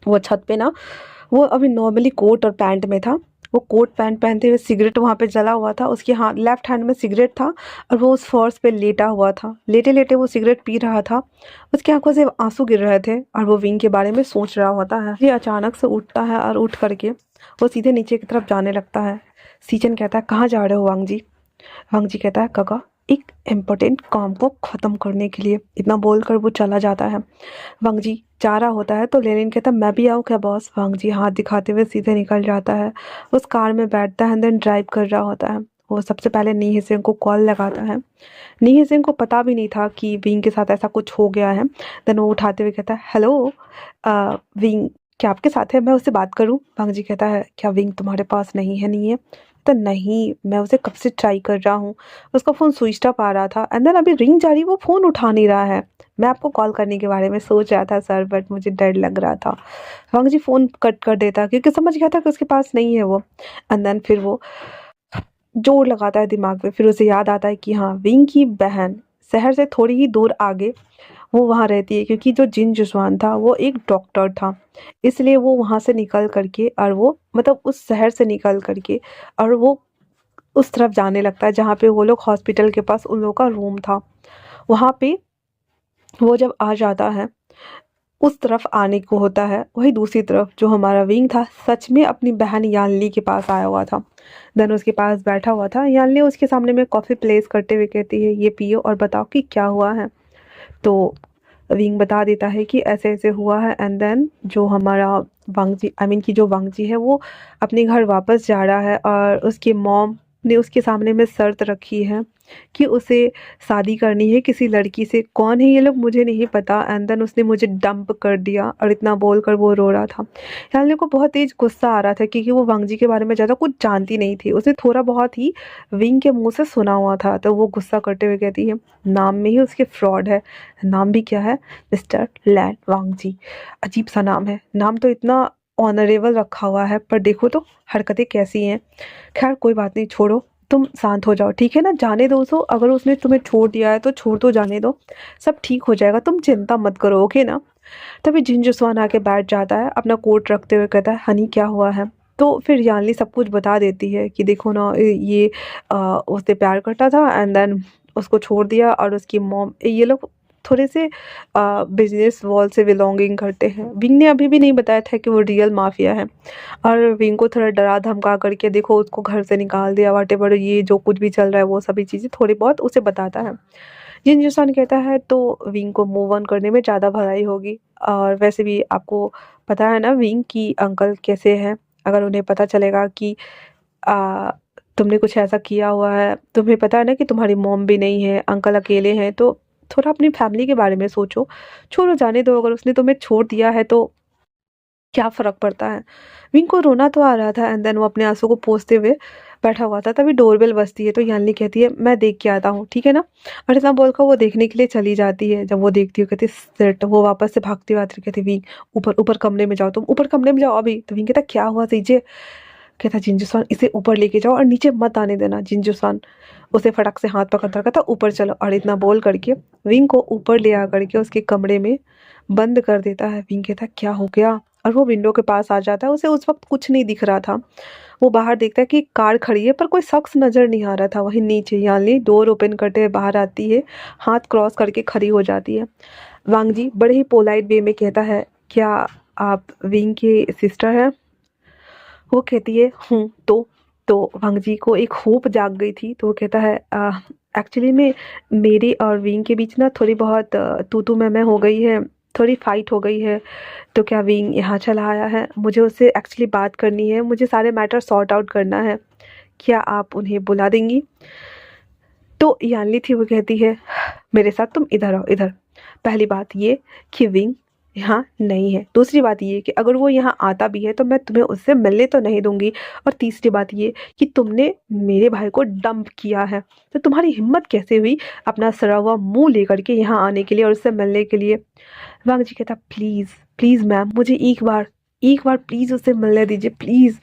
वो छत पे ना, वो अभी नॉर्मली कोट और पैंट में था। वो कोट पैंट पहनते हुए सिगरेट वहाँ पे जला हुआ था, उसके हाथ लेफ्ट हैंड में सिगरेट था और वो उस फर्श पे लेटा हुआ था। लेटे लेटे वो सिगरेट पी रहा था, उसकी आंखों से आंसू गिर रहे थे और वो विंग के बारे में सोच रहा होता है। ये अचानक से उठता है और उठ करके वो सीधे नीचे की तरफ जाने लगता है। सीचन कहता है कहाँ जा रहे हो वांग जी? वांग जी कहता है काका एक इम्पोर्टेंट काम को ख़त्म करने के लिए। इतना बोलकर वो चला जाता है। वांग जी जा रहा होता है तो लेनिन कहता है मैं भी आऊँ क्या बॉस? वांग जी हाथ दिखाते हुए सीधे निकल जाता है, उस कार में बैठता है, देन ड्राइव कर रहा होता है। वो सबसे पहले नी सिंह को कॉल लगाता है। नी सिंह को पता भी नहीं था कि विंग के साथ ऐसा कुछ हो गया है। देन वो उठाते हुए कहता है हेलो विंग क्या आपके साथ है, मैं उससे बात करूं? वांग जी कहता है क्या विंग तुम्हारे पास नहीं है? नहीं है तो नहीं, मैं उसे कब से ट्राई कर रहा हूँ, उसका फ़ोन स्विच ऑफ आ रहा था एंड देन अभी रिंग जा रही, वो फ़ोन उठा नहीं रहा है। मैं आपको कॉल करने के बारे में सोच रहा था सर, बट मुझे डर लग रहा था। वांग जी फ़ोन कट कर देता क्योंकि समझ गया था कि उसके पास नहीं है वो। एंड देन फिर वो जोर लगाता है दिमाग में, फिर उसे याद आता है कि हाँ विंग की बहन शहर से थोड़ी ही दूर आगे वो वहाँ रहती है, क्योंकि जो जिन जुस्वान था वो एक डॉक्टर था, इसलिए वो वहाँ से निकल करके और वो मतलब उस शहर से निकल करके और वो उस तरफ जाने लगता है जहाँ पे वो लोग हॉस्पिटल के पास उन लोगों का रूम था। वहाँ पे वो जब आ जाता है उस तरफ आने को होता है, वही दूसरी तरफ जो हमारा विंग था सच में अपनी बहन यानली के पास आया हुआ था। देन उसके पास बैठा हुआ था। यानली उसके सामने में कॉफ़ी प्लेस करते हुए कहती है ये पियो और बताओ कि क्या हुआ है। तो विंग बता देता है कि ऐसे ऐसे हुआ है एंड देन जो हमारा वांग जी आई मीन कि जो वांग जी है वो अपने घर वापस जा रहा है और उसकी मॉम ने उसके सामने में शर्त रखी है कि उसे शादी करनी है किसी लड़की से। कौन है ये लोग मुझे नहीं पता एंड देन उसने मुझे डंप कर दिया, और इतना बोलकर वो रो रहा था। यानी को बहुत तेज गुस्सा आ रहा था क्योंकि वो वांग जी के बारे में ज़्यादा कुछ जानती नहीं थी, उसने थोड़ा बहुत ही विंग के मुंह से सुना हुआ था। तो वो गुस्सा करते हुए कहती है नाम में ही उसके फ्रॉड है। नाम भी क्या है? मिस्टर लैन वांग जी। अजीब सा नाम है, नाम तो इतना ऑनरेबल रखा हुआ है, पर देखो तो हरकतें कैसी हैं। खैर कोई बात नहीं, छोड़ो, तुम शांत हो जाओ ठीक है ना, जाने दो उसको, अगर उसने तुम्हें छोड़ दिया है तो छोड़ दो, जाने दो, सब ठीक हो जाएगा, तुम चिंता मत करो, ओके ना। तभी जिनजुस्वान आके बैठ जाता है, अपना कोट रखते हुए कहता है हनी क्या हुआ है। तो फिर यानली सब कुछ बता देती है कि देखो ना ये उससे प्यार करता था एंड देन उसको छोड़ दिया, और उसकी मॉम ये लोग थोड़े से बिजनेस वॉल से बिलोंगिंग करते हैं। विंग ने अभी भी नहीं बताया था कि वो रियल माफिया है, और विंग को थोड़ा डरा धमका करके देखो उसको घर से निकाल दिया, वाटेवर ये जो कुछ भी चल रहा है वो सभी चीज़ें थोड़ी बहुत उसे बताता है। जिन इंसान कहता है तो विंग को मूव ऑन करने में ज़्यादा भलाई होगी। और वैसे भी आपको पता है ना विंग की अंकल कैसे हैं, अगर उन्हें पता चलेगा कि आ, तुमने कुछ ऐसा किया हुआ है, तुम्हें पता है ना कि तुम्हारी मॉम भी नहीं है, अंकल अकेले हैं, तो थोड़ा अपनी फैमिली के बारे में सोचो। छोड़ो जाने दो, अगर उसने तुम्हें छोड़ दिया है तो क्या फ़र्क पड़ता है। विंग को रोना तो आ रहा था एंड देन वो अपने आंसू को पोंछते हुए बैठा हुआ था। तभी डोरबेल बजती है तो यान्नी कहती है मैं देख के आता हूँ ठीक है ना। और इतना बोलकर वो देखने के लिए चली जाती है। जब वो देखती है कहती सेट, वो वापस से भागती हुई आती है, कहती विंग ऊपर ऊपर कमरे में जाओ, तुम ऊपर कमरे में जाओ अभी। तो विंग कहता क्या हुआ सीजे? कहता जिंजूसान इसे ऊपर लेके जाओ और नीचे मत आने देना। जिंजूसान उसे फटक से हाथ पकड़ कर कहता ऊपर चलो, और इतना बोल करके विंग को ऊपर ले आ करके उसके कमरे में बंद कर देता है। विंग कहता क्या हो गया, और वो विंडो के पास आ जाता है। उसे उस वक्त कुछ नहीं दिख रहा था। वो बाहर देखता है कि एक कार खड़ी है पर कोई शख्स नजर नहीं आ रहा था। वहीं नीचे यानी डोर ओपन करते हुए बाहर आती है, हाथ क्रॉस करके खड़ी हो जाती है। वांग जी बड़े ही पोलाइट वे में कहता है क्या आप विंग की सिस्टर हैं? वो कहती है हूँ। तो वांग जी को एक होप जाग गई थी, तो वो कहता है एक्चुअली में मेरी और विंग के बीच ना थोड़ी बहुत तू तू मैं हो गई है, थोड़ी फाइट हो गई है। तो क्या विंग यहाँ चला आया है? मुझे उससे एक्चुअली बात करनी है, मुझे सारे मैटर सॉर्ट आउट करना है, क्या आप उन्हें बुला देंगी? तो यानली थी वो कहती है मेरे साथ तुम इधर आओ इधर। पहली बात ये कि विंग यहाँ नहीं है। दूसरी बात ये कि अगर वो यहाँ आता भी है तो मैं तुम्हें उससे मिलने तो नहीं दूंगी। और तीसरी बात ये कि तुमने मेरे भाई को डंप किया है, तो तुम्हारी हिम्मत कैसे हुई अपना सड़ा हुआ मुंह लेकर के यहाँ आने के लिए और उससे मिलने के लिए। वांग जी कहता, प्लीज़ प्लीज़ मैम, मुझे एक बार प्लीज़ उससे मिलने दीजिए प्लीज़।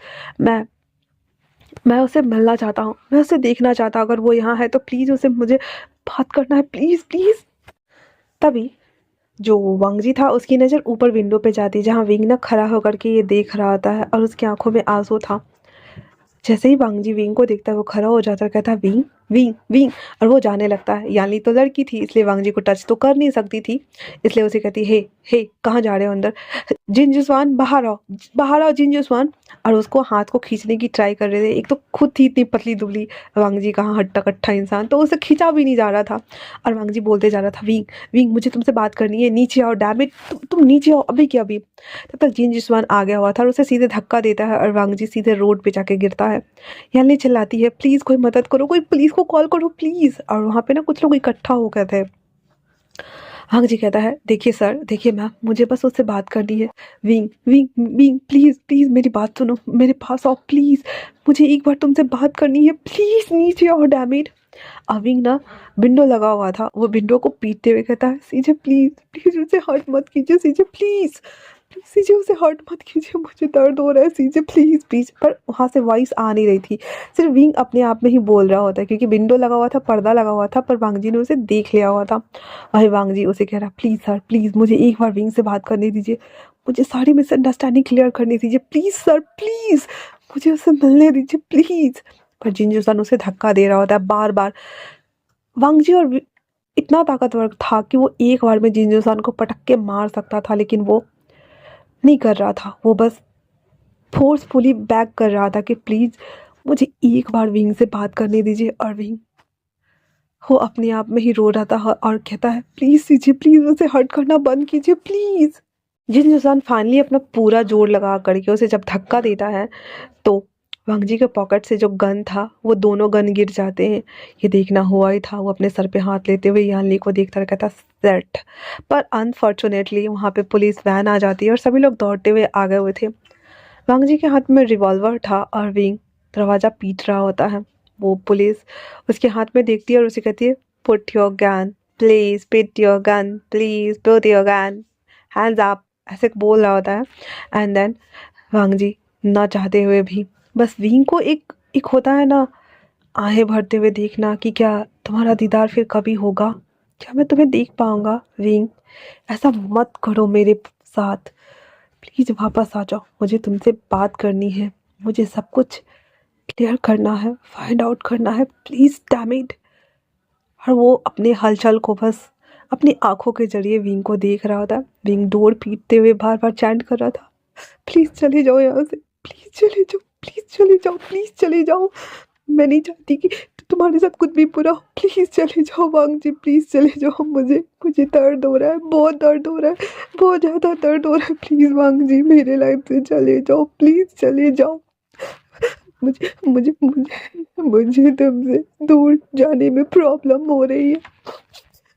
मैं उससे मिलना चाहता हूँ, मैं उसे देखना चाहता हूँ, अगर वो यहाँ है तो प्लीज़ उसे मुझे बात करना है, प्लीज़ प्लीज़। तभी जो वांग जी था उसकी नज़र ऊपर विंडो पे जाती है जहाँ विंग ना खड़ा होकर के ये देख रहा होता है और उसकी आंखों में आंसू था। जैसे ही वांग जी विंग को देखता है वो खड़ा हो जाता है, कहता है विंग विंग विंग, और वो जाने लगता है। यानी तो लड़की थी इसलिए वांग जी को टच तो कर नहीं सकती थी, इसलिए उसे कहती है, हे कहाँ जा रहे हो अंदर, जिनजुस्वान बाहर आओ जिनजुस्वान। और उसको हाथ को खींचने की ट्राई कर रहे थे, एक तो खुद थी इतनी पतली दुबली वांग जी, कहाँ हट्टा कट्ठा इंसान, तो उसे खींचा भी नहीं जा रहा था। और वांग जी बोलते जा रहा था, विंग विंग मुझे तुमसे बात करनी है, नीचे आओ डैम इट, तुम नीचे आओ अभी क्या अभी। तब तक जिनजुस्वान आ गया हुआ था और उसे सीधे धक्का देता है और वांग जी सीधे रोड पे जाके गिरता है। यानी चिल्लाती है, प्लीज़ कोई मदद करो, कोई पुलिस को कॉल करो प्लीज़। और वहाँ पे ना कुछ लोग इकट्ठा हो गए थे। हाँ जी कहता है, देखिए सर, देखिए मैम, मुझे बस उससे बात करनी है। Wing wing wing please please मेरी बात सुनो, मेरे पास आओ प्लीज़, मुझे एक बार तुमसे बात करनी है, प्लीज़ नीचे आओ डैम इट। विंग ना विंडो लगा हुआ था, वो विंडो को पीटते हुए कहता है, सीजे प्लीज़ प्लीज़ उसे हर्ट मत कीजिए, सीजे प्लीज़ प्लीज़, सीजे उसे हर्ट मत कीजिए, मुझे दर्द हो रहा है सीजे प्लीज़ प्लीज़। पर वहाँ से वॉइस आ नहीं रही थी, सिर्फ विंग अपने आप में ही बोल रहा होता है क्योंकि विंडो लगा हुआ था, पर्दा लगा हुआ था, पर वांग जी ने उसे देख लिया हुआ था। वही वांग जी उसे कह रहा, प्लीज़ सर प्लीज़ मुझे एक बार विंग से बात करने दीजिए, मुझे सारी मिसअंडरस्टैंडिंग क्लियर करनी दीजिए, प्लीज़ सर प्लीज़, मुझे उससे मिलने दीजिए प्लीज़। पर जिनजुसान उसे धक्का दे रहा होता है बार बार। वांग जी और इतना ताकतवर था कि वो एक बार में जिनजुसान को पटक के मार सकता था, लेकिन वो नहीं कर रहा था, वो बस फोर्सफुली बैक कर रहा था कि प्लीज़ मुझे एक बार विंग से बात करने दीजिए। और विंग वो अपने आप में ही रो रहा था और कहता है, प्लीज़ कीजिए प्लीज़, उसे हर्ट करना बंद कीजिए प्लीज़। जिन इंसान फाइनली अपना पूरा जोर लगा करके उसे जब धक्का देता है तो वांग जी के पॉकेट से जो गन था वो दोनों गन गिर जाते हैं। ये देखना हुआ ही था, वो अपने सर पे हाथ लेते हुए यानली को देखता रह कहता, सेट। पर अनफॉर्चुनेटली वहाँ पे पुलिस वैन आ जाती है और सभी लोग दौड़ते हुए आ गए हुए थे। वांग जी के हाथ में रिवॉल्वर था और विंग दरवाज़ा पीट रहा होता है। वो पुलिस उसके हाथ में देखती है और उसे कहती है, put your gun please, pit your gun please, put your gun hands up, ऐसे बोल रहा होता है। एंड देन वांग जी ना चाहते हुए भी बस विंग को एक एक होता है ना, आहें भरते हुए देखना कि क्या तुम्हारा दीदार फिर कभी होगा, क्या मैं तुम्हें देख पाऊंगा विंग, ऐसा मत करो मेरे साथ, प्लीज़ वापस आ जाओ, मुझे तुमसे बात करनी है, मुझे सब कुछ क्लियर करना है, फाइंड आउट करना है, प्लीज़ डैम इट। और वो अपने हलचल को बस अपनी आंखों के जरिए विंग को देख रहा था। विंग डोर पीटते हुए बार बार चैंट कर रहा था, प्लीज़ चले जाओ यहाँ से, प्लीज़ चले जाओ, प्लीज़ चले जाओ, प्लीज़ चले जाओ, मैं नहीं चाहती कि तुम्हारे साथ कुछ भी बुरा हो, प्लीज़ चले जाओ वांग जी, प्लीज़ चले जाओ, मुझे मुझे दर्द हो रहा है, बहुत दर्द हो रहा है, बहुत ज़्यादा दर्द हो रहा है, प्लीज़ वांग जी मेरे लाइफ से चले जाओ, प्लीज़ चले जाओ, मुझे मुझे मुझे मुझे तुमसे दूर जाने में प्रॉब्लम हो रही है,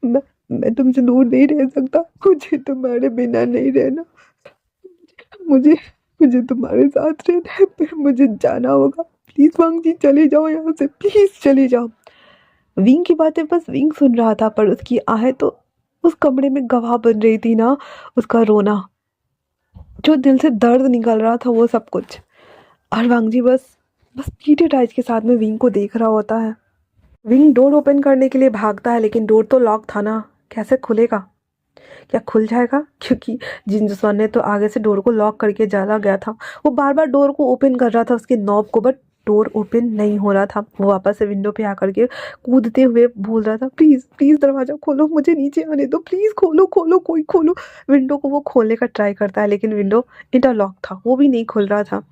मैं मैं तुमसे दूर नहीं रह सकता, मुझे तुम्हारे बिना नहीं रहना, मुझे मुझे तुम्हारे साथ रहना है, फिर मुझे जाना होगा, प्लीज़ वांग जी चले जाओ यहाँ से, प्लीज़ चले जाओ। विंग की बातें बस विंग सुन रहा था, पर उसकी आहें तो उस कमरे में गवाह बन रही थी ना, उसका रोना, जो दिल से दर्द निकल रहा था, वो सब कुछ। और वांग जी बस बस पीटे टाइज के साथ में विंग को देख रहा होता है। विंग डोर ओपन करने के लिए भागता है, लेकिन डोर तो लॉक था ना, कैसे खुलेगा, क्या खुल जाएगा, क्योंकि जिनजुसान ने तो आगे से डोर को लॉक करके चला गया था। वो बार बार डोर को ओपन कर रहा था उसके नॉब को, बट डोर ओपन नहीं हो रहा था। वो वापस से विंडो पे आकर के कूदते हुए बोल रहा था, प्लीज़ प्लीज़ दरवाज़ा खोलो, मुझे नीचे आने दो, प्लीज़ खोलो खोलो, कोई खोलो। विंडो को वो खोलने का ट्राई करता है, लेकिन विंडो इंटरलॉक था, वो भी नहीं खुल रहा था।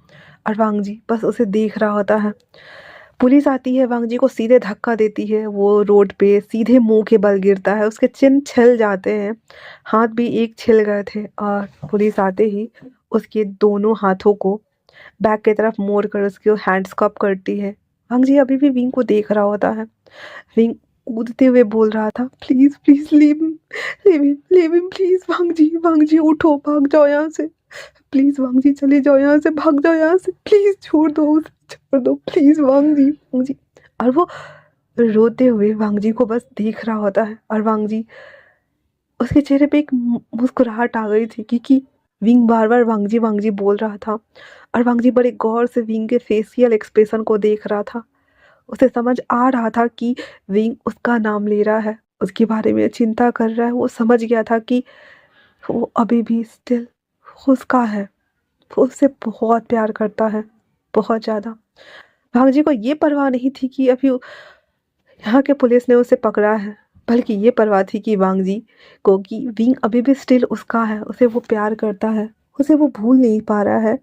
और वांग जी बस उसे देख रहा होता है। पुलिस आती है, वांग जी को सीधे धक्का देती है, वो रोड पे सीधे मुंह के बल गिरता है, उसके चिन्ह छिल जाते हैं, हाथ भी एक छिल गए थे। और पुलिस आते ही उसके दोनों हाथों को बैक की तरफ मोड़ कर उसके हैंड्स कप करती है। वांग जी अभी भी विंग को देख रहा होता है। विंग कूदते हुए बोल रहा था, please please leave him please, Wang ji उठो, भाग जाओ यहाँ से, प्लीज वांग जी चले जाओ यहाँ से, भाग जाओ यहाँ से, प्लीज छोड़ दो उसे, छोड़ दो प्लीज वांग जी। और वो रोते हुए वांग जी को बस देख रहा होता है, और वांग जी, उसके चेहरे पे एक मुस्कुराहट आ गई थी, क्योंकि विंग बार बार वांग जी बोल रहा था, और वांग जी बड़े गौर से विंग के फेशियल एक्सप्रेशन को देख रहा था। उसे समझ आ रहा था कि विंग उसका नाम ले रहा है, उसके बारे में चिंता कर रहा है। वो समझ गया था कि वो अभी भी स्टिल उसका है, वो उससे बहुत प्यार करता है, बहुत ज़्यादा। भांग जी को ये परवाह नहीं थी कि अभी यहाँ के पुलिस ने उसे पकड़ा है, बल्कि ये परवाह थी कि वांग जी को कि विंग अभी भी स्टिल उसका है, उसे वो प्यार करता है, उसे वो भूल नहीं पा रहा है,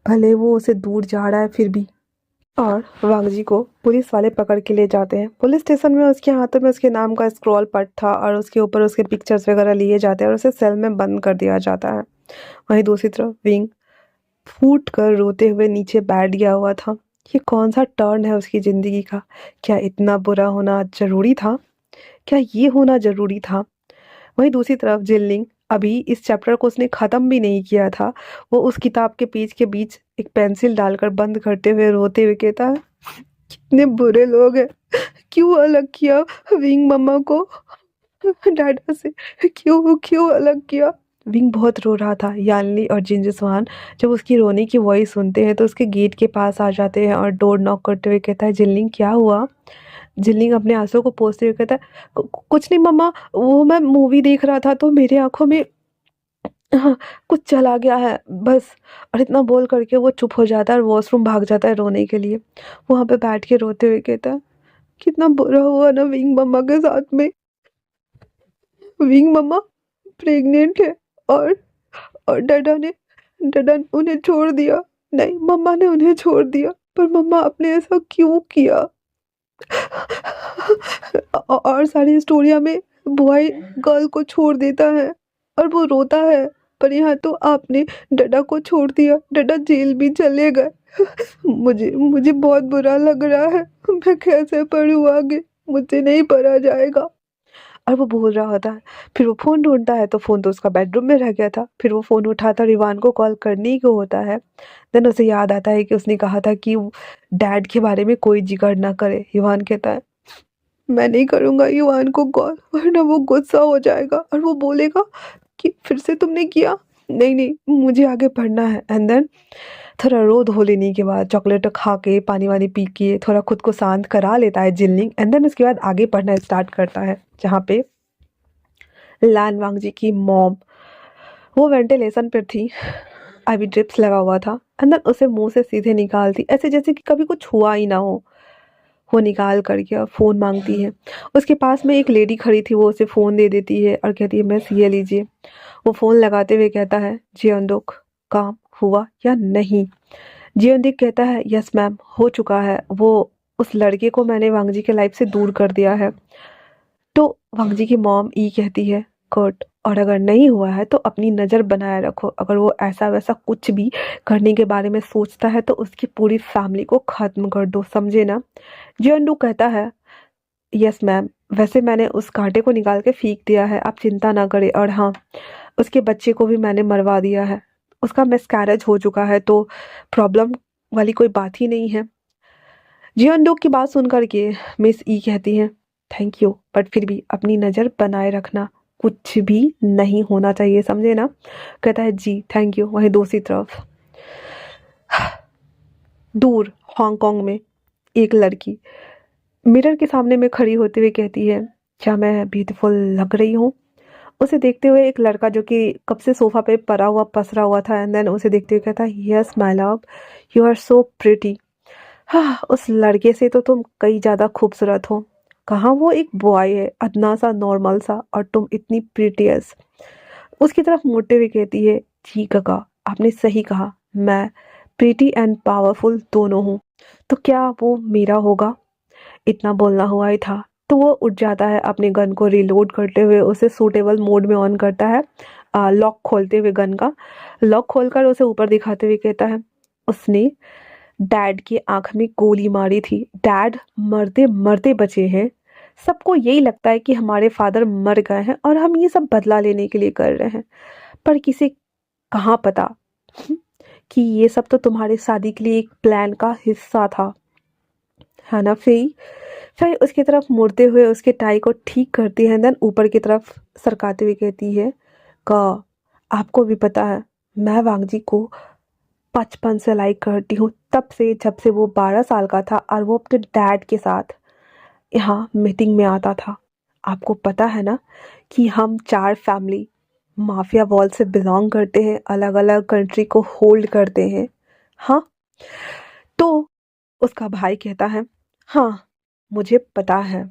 भले वो उसे दूर जा रहा है फिर भी। और वांग जी को पुलिस वाले पकड़ के ले जाते हैं पुलिस स्टेशन में। उसके हाथों में उसके नाम का स्क्रॉल पट था, और उसके ऊपर उसके पिक्चर्स वगैरह लिए जाते हैं, और उसे सेल में बंद कर दिया जाता है। वहीं दूसरी तरफ विंग फूट कर रोते हुए नीचे बैठ गया हुआ था। ये कौन सा टर्न है उसकी ज़िंदगी का? क्या इतना बुरा होना ज़रूरी था? क्या ये होना ज़रूरी था? वहीं दूसरी तरफ जिनलिंग, अभी इस चैप्टर को उसने ख़त्म भी नहीं किया था। वो उस किताब के पेज के बीच एक पेंसिल डालकर बंद करते हुए रोते हुए कहता है, कितने बुरे लोग हैं, क्यों अलग किया विंग मम्मा को डैडा से, क्यों क्यों अलग किया। विंग बहुत रो रहा था। यानली और जिंजसवान जब उसकी रोने की वॉइस सुनते हैं तो उसके गेट के पास आ जाते हैं और डोर नॉक करते हुए कहता है, जिनलिंग क्या हुआ? जिनलिंग अपने आंसू को पोंछते हुए कहता है, कुछ नहीं मम्मा, वो मैं मूवी देख रहा था तो मेरे आंखों में हाँ, कुछ चला गया है बस। और इतना बोल करके वो चुप हो जाता है और वॉशरूम भाग जाता है रोने के लिए। वहाँ पे बैठ के रोते हुए कहता है, कितना बुरा हुआ ना विंग मम्मा के साथ में। विंग मम्मा प्रेग्नेंट है, और डैडा उन्हें छोड़ दिया। नहीं, मम्मा ने उन्हें छोड़ दिया, पर मम्मा आपने ऐसा क्यों किया? और सारी स्टोरिया में बॉय गर्ल को छोड़ देता है और वो रोता है, पर यहाँ तो आपने डडा को छोड़ दिया, डडा जेल भी चले गए। मुझे मुझे बहुत बुरा लग रहा है, मैं कैसे पढ़ूँ आगे, मुझे नहीं पढ़ा जाएगा। और वो बोल रहा होता है। फिर वो फ़ोन ढूँढता है तो फ़ोन तो उसका बेडरूम में रह गया था। फिर वो फ़ोन उठाता और इवान को कॉल करने ही को होता है। देन उसे याद आता है कि उसने कहा था कि डैड के बारे में कोई जिक्र ना करे। इवान कहता है, मैं नहीं करूँगा इवान को कॉल, वरना वो गुस्सा हो जाएगा और वो बोलेगा कि फिर से तुमने किया। नहीं नहीं, मुझे आगे पढ़ना है। एंड देन थोड़ा रो धो लेने के बाद, चॉकलेट खा के, पानी वानी पी के थोड़ा खुद को शांत करा लेता है जिनलिंग। एंड देन उसके बाद आगे पढ़ना स्टार्ट करता है, जहाँ पे लान वांग जी की मॉम, वो वेंटिलेशन पर थी, आईवी ड्रिप्स लगा हुआ था। एंड देन उसे मुंह से सीधे निकालती, ऐसे जैसे कि कभी कुछ हुआ ही ना हो। वो निकाल करके और फ़ोन मांगती है। उसके पास में एक लेडी खड़ी थी, वो उसे फ़ोन दे देती है और कहती है, मिस ये लीजिए। वो फ़ोन लगाते हुए कहता है, जियोंदुक काम हुआ या नहीं? जियोंदिक कहता है, यस मैम हो चुका है, वो उस लड़के को मैंने वांग जी के लाइफ से दूर कर दिया है। तो वांग जी की मॉम ई कहती है, गुड, और अगर नहीं हुआ है तो अपनी नज़र बनाए रखो, अगर वो ऐसा वैसा कुछ भी करने के बारे में सोचता है तो उसकी पूरी फैमिली को ख़त्म कर दो, समझे ना? जियोंडू कहता है, यस मैम, वैसे मैंने उस कांटे को निकाल के फेंक दिया है, आप चिंता ना करें। और हाँ, उसके बच्चे को भी मैंने मरवा दिया है, उसका मिसकैरेज हो चुका है, तो प्रॉब्लम वाली कोई बात ही नहीं है। जियोंडू की बात सुन करके मिस ई कहती हैं, थैंक यू, बट फिर भी अपनी नज़र बनाए रखना, कुछ भी नहीं होना चाहिए, समझे ना? कहता है, जी थैंक यू। वहीं दूसरी तरफ दूर हांगकांग में एक लड़की मिरर के सामने में खड़ी होते हुए कहती है, क्या मैं ब्यूटीफुल लग रही हूँ? उसे देखते हुए एक लड़का जो कि कब से सोफा पे पड़ा हुआ पसरा हुआ था, एंड देन उसे देखते हुए कहता है, yes my love, you are so pretty. हाँ, उस लड़के से तो तुम कई ज़्यादा खूबसूरत हो। कहाँ वो एक बॉय है, अदना सा, नॉर्मल सा, और तुम इतनी प्रिटियस। उसकी तरफ मुड़ते हुए कहती है, जी काका, आपने सही कहा, मैं प्रिटी एंड पावरफुल दोनों हूँ। तो क्या वो मेरा होगा? इतना बोलना हुआ ही था तो वो उठ जाता है, अपने गन को रिलोड करते हुए उसे सूटेबल मोड में ऑन करता है, लॉक खोलते हुए गन का लॉक खोलकर उसे ऊपर दिखाते हुए कहता है, उसने डैड की आंख में गोली मारी थी, डैड मरते मरते बचे हैं, सबको यही लगता है कि हमारे फादर मर गए हैं और हम ये सब बदला लेने के लिए कर रहे हैं। पर किसे कहाँ पता हम्म, कि ये सब तो तुम्हारे शादी के लिए एक प्लान का हिस्सा था, है ना फ़ेई? फिर उसकी तरफ मुड़ते हुए उसके टाई को ठीक करती है, देन ऊपर की तरफ सरकाते हुए कहती है, का आपको भी पता है मैं वांगजी को बचपन से लाइक करती हूँ, तब से जब से वो 12 साल का था और वो अपने डैड के साथ यहाँ मीटिंग में आता था। आपको पता है ना कि हम 4 फैमिली माफिया वॉल से बिलोंग करते हैं, अलग अलग कंट्री को होल्ड करते हैं। हाँ, तो उसका भाई कहता है, हाँ मुझे पता है।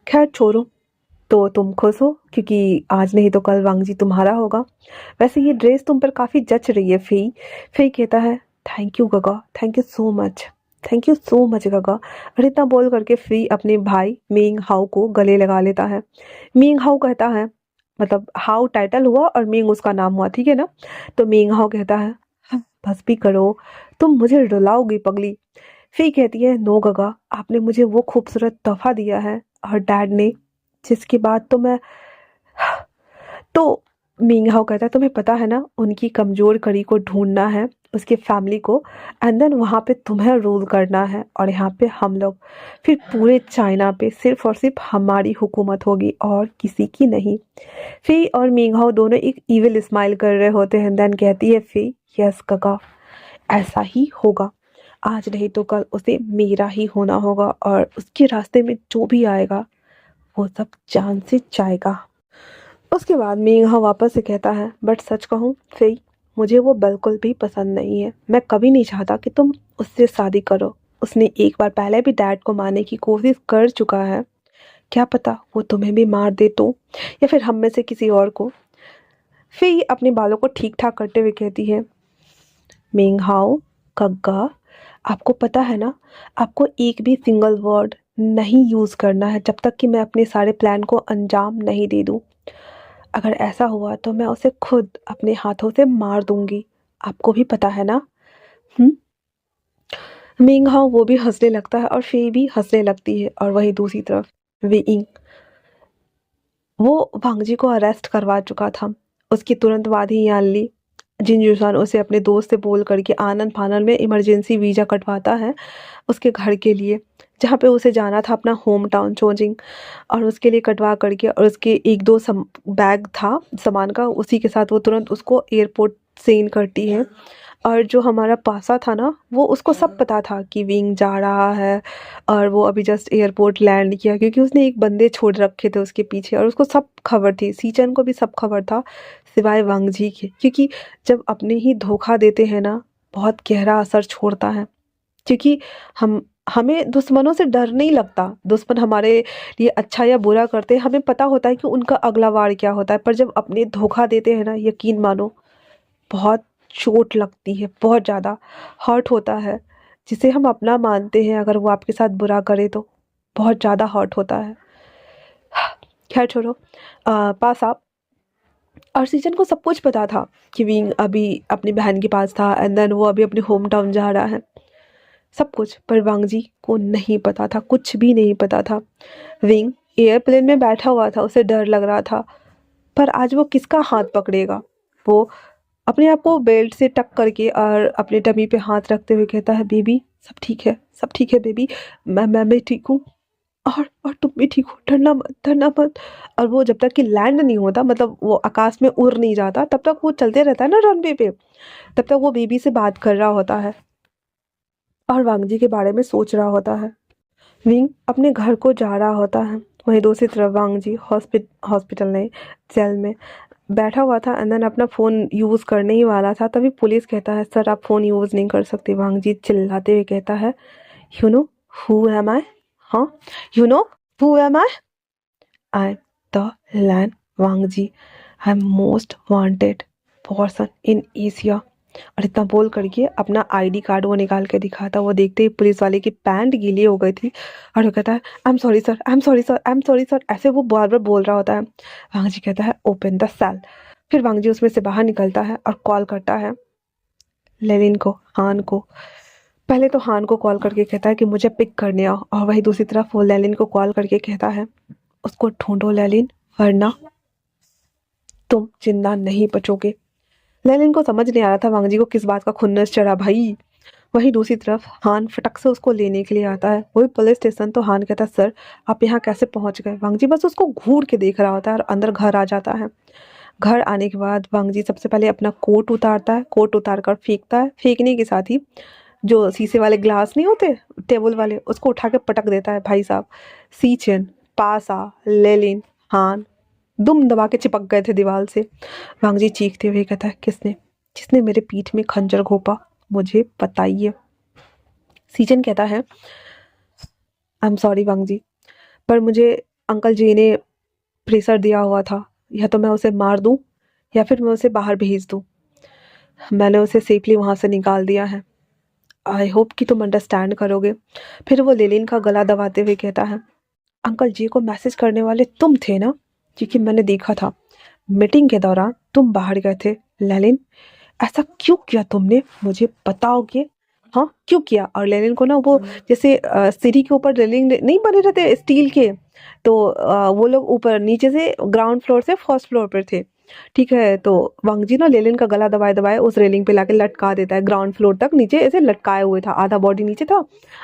खैर छोड़ो, तो तुम खुश हो क्योंकि आज नहीं तो कल वांगजी तुम्हारा होगा। वैसे ये ड्रेस तुम पर काफ़ी जच रही है फ़ेई। फ़ेई कहता है, थैंक यू गगा, thank you so much, thank you so much गगा। और इतना बोल करके फ़ेई अपने भाई मिंग हाउ को गले लगा लेता है। मिंग हाउ कहता है, मतलब हाउ टाइटल हुआ और मिंग उसका नाम हुआ, ठीक है ना? तो मिंग हाउ कहता है, "हाँ, बस भी करो, तुम मुझे रुलाओगी पगली।" फ़ेई कहती है, नो गगा, आपने मुझे वो खूबसूरत तोहफा दिया है और डैड ने, जिसके बाद तो मैं तो मिंगहाओ कहता है, तुम्हें पता है ना उनकी कमज़ोर कड़ी को ढूँढना है, उसके फैमिली को, एंड देन वहाँ पे तुम्हें रूल करना है और यहाँ पे हम लोग। फिर पूरे चाइना पे सिर्फ़ और सिर्फ़ हमारी हुकूमत होगी और किसी की नहीं। फ़ेई और मिंगहाओ दोनों एक इविल स्माइल कर रहे होते हैं, देन कहती है फ़ेई, यस काका, ऐसा ही होगा। आज नहीं तो कल उसे मेरा ही होना होगा और उसके रास्ते में जो भी आएगा, वो सब जान से जाएगा। उसके बाद मिंगहा वापस से कहता है, बट सच कहूँ फ़ेई, मुझे वो बिल्कुल भी पसंद नहीं है। मैं कभी नहीं चाहता कि तुम उससे शादी करो। उसने एक बार पहले भी डैड को मारने की कोशिश कर चुका है। क्या पता वो तुम्हें भी मार दे तो, या फिर हम में से किसी और को। फ़ेई अपने बालों को ठीक-ठाक करते हुए कहती है, मिंगहाओ, कग्गा, आपको पता है ना, आपको एक भी सिंगल वर्ड नहीं यूज़ करना है जब तक कि मैं अपने सारे प्लान को अंजाम नहीं दे दूँ। अगर ऐसा हुआ तो मैं उसे खुद अपने हाथों से मार दूँगी। आपको भी पता है ना? हुँ? मिंगहाओ वो भी हँसने लगता है और फ़ेई भी हँसने लगती है और वहीं दूसरी तरफ वेइंग, वो वांगजी को अरेस्ट करवा चुका था। उसके तुरंत बाद ही यान ली जिनजुसान उसे अपने दोस्त से बोल करके आनन-फानन में इमरजेंसी वीज़ा कटवाता है उसके घर के लिए, जहाँ पे उसे जाना था अपना होम टाउन चोजिंग, और उसके लिए कटवा करके और उसके 1-2 बैग था सामान का, उसी के साथ वो तुरंत उसको एयरपोर्ट सेंड करती है। और जो हमारा पासा था ना, वो उसको सब पता था कि विंग जा रहा है और वो अभी जस्ट एयरपोर्ट लैंड किया, क्योंकि उसने एक बंदे छोड़ रखे थे उसके पीछे और उसको सब खबर थी। सीचन को भी सब खबर था सिवाय वांगजी के, क्योंकि जब अपने ही धोखा देते हैं ना, बहुत गहरा असर छोड़ता है। क्योंकि हम हमें दुश्मनों से डर नहीं लगता। दुश्मन हमारे लिए अच्छा या बुरा करते हैं, हमें पता होता है कि उनका अगला वार क्या होता है। पर जब अपने धोखा देते हैं ना, यकीन मानो बहुत चोट लगती है, बहुत ज़्यादा हर्ट होता है। जिसे हम अपना मानते हैं, अगर वो आपके साथ बुरा करे तो बहुत ज़्यादा हर्ट होता है। खैर छोड़ो, पास आप और सीजन को सब कुछ पता था कि विंग अभी अपनी बहन के पास था एंड देन वो अभी अपने होम टाउन जा रहा है, सब कुछ। पर वांगजी को नहीं पता था, कुछ भी नहीं पता था। विंग एयरप्लेन में बैठा हुआ था, उसे डर लग रहा था, पर आज वो किसका हाथ पकड़ेगा? वो अपने आप को बेल्ट से टक करके और अपने टमी पे हाथ रखते हुए कहता है, बेबी सब ठीक है, सब ठीक है बेबी, मैं भी ठीक हूँ और तुम भी ठीक हो, डरना मत, डरना मत। और वो जब तक कि लैंड नहीं होता, मतलब वो आकाश में उड़ नहीं जाता, तब तक वो चलते रहता है ना रनवे पे, तब तक वो बेबी से बात कर रहा होता है और वांगजी के बारे में सोच रहा होता है। विंग अपने घर को जा रहा होता है, वहीं दूसरी तरफ वांगजी हॉस्पिटल नहीं, जेल में बैठा हुआ था एंड देन अपना फ़ोन यूज़ करने ही वाला था, तभी पुलिस कहता है, सर आप फ़ोन यूज़ नहीं कर सकते। वांगजी चिल्लाते हुए कहता है, you know who am I? हाँ, you know who am I? I the Lan Wangji, I am most wanted person in Asia. और इतना बोल करके अपना आईडी कार्ड वो निकाल के दिखाता। वो देखते ही पुलिस वाले की पैंट गीली हो गई थी और वो कहता है, I am sorry sir, I am sorry sir, I am sorry sir, ऐसे वो बार बार बोल रहा होता है। वांगजी कहता है, ओपन द सेल। फिर वांगजी उसमें से बाहर निकलता है और कॉल करता है लेनिन को, हान को। पहले तो हान को कॉल करके कहता है कि मुझे पिक करने आओ, और वही दूसरी तरफ वो लेलिन को कॉल करके कहता है उसको ढूंढो लेलिन, वरना तुम जिंदा नहीं बचोगे। लेलिन को समझ नहीं आ रहा था वांगजी को किस बात का खुन्नस चढ़ा भाई। वहीं दूसरी तरफ हान फटक से उसको लेने के लिए आता है। वही पुलिस स्टेशन। तो हान कहता है सर आप यहाँ कैसे पहुंच गए। वांगजी बस उसको घूर के देख रहा होता है और अंदर घर आ जाता है। घर आने के बाद वांगजी सबसे पहले अपना कोट उतारता है, कोट उतार कर फेंकता है, फेंकने के साथ ही जो शीशे वाले ग्लास नहीं होते टेबल वाले, उसको उठा के पटक देता है। भाई साहब सीचन, पासा, लेलिन, हान दुम दबा के चिपक गए थे दीवार से। वांगजी चीखते हुए कहता है किसने, जिसने मेरे पीठ में खंजर घोंपा, मुझे बताइए। सीजन कहता है आई एम सॉरी वांगजी, पर मुझे अंकल जी ने प्रेशर दिया हुआ था, या तो मैं उसे मार दूं या फिर मैं उसे बाहर भेज दूं। मैंने उसे सेफली वहां से निकाल दिया है। आई होप कि तुम अंडरस्टैंड करोगे। फिर वो लेलिन का गला दबाते हुए कहता है अंकल जी को मैसेज करने वाले तुम थे ना, क्योंकि मैंने देखा था मीटिंग के दौरान तुम बाहर गए थे। लेलिन ऐसा क्यों किया तुमने, मुझे बताओगे। हाँ क्यों किया। और लेनिन को ना वो जैसे सीढ़ी के ऊपर रेलिंग नहीं बने रहते स्टील के, तो वो लोग ऊपर नीचे से ग्राउंड फ्लोर से फर्स्ट फ्लोर पर थे। ठीक है, तो वांगजी ना लेलिन का गला दबाए दबाए उस रेलिंग पे लाके लटका देता है ग्राउंड फ्लोर तक, नीचे ऐसे लटकाए हुए था। आधा बॉडी नीचे था,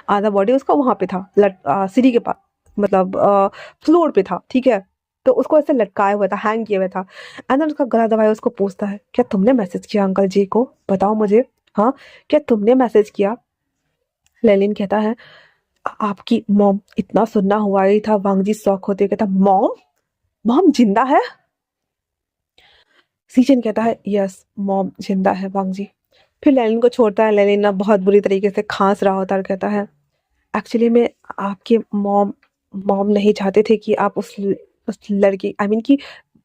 आधा बॉडी उसका वहां पे था सीढ़ी के पास, मतलब फ्लोर पे था। ठीक है, तो उसको ऐसे लटकाया हुआ था, हैंग किया हुआ था। एंड देन उसका गला दबाया, उसको पूछता है क्या तुमने मैसेज किया अंकल जी को, बताओ मुझे। हाँ क्या तुमने मैसेज किया। लेलिन कहता है आपकी मॉम। इतना सुनना हुआ ही था। वांगजी शौक होते कहता मॉम, मॉम जिंदा है। सीजन कहता है यस मॉम जिंदा है वांगजी। फिर लेलिन को छोड़ता है। लेलिन ना बहुत बुरी तरीके से खांस रहा होता है और कहता है एक्चुअली में आपके मॉम मॉम नहीं चाहते थे कि आप उस लड़की आई मीन कि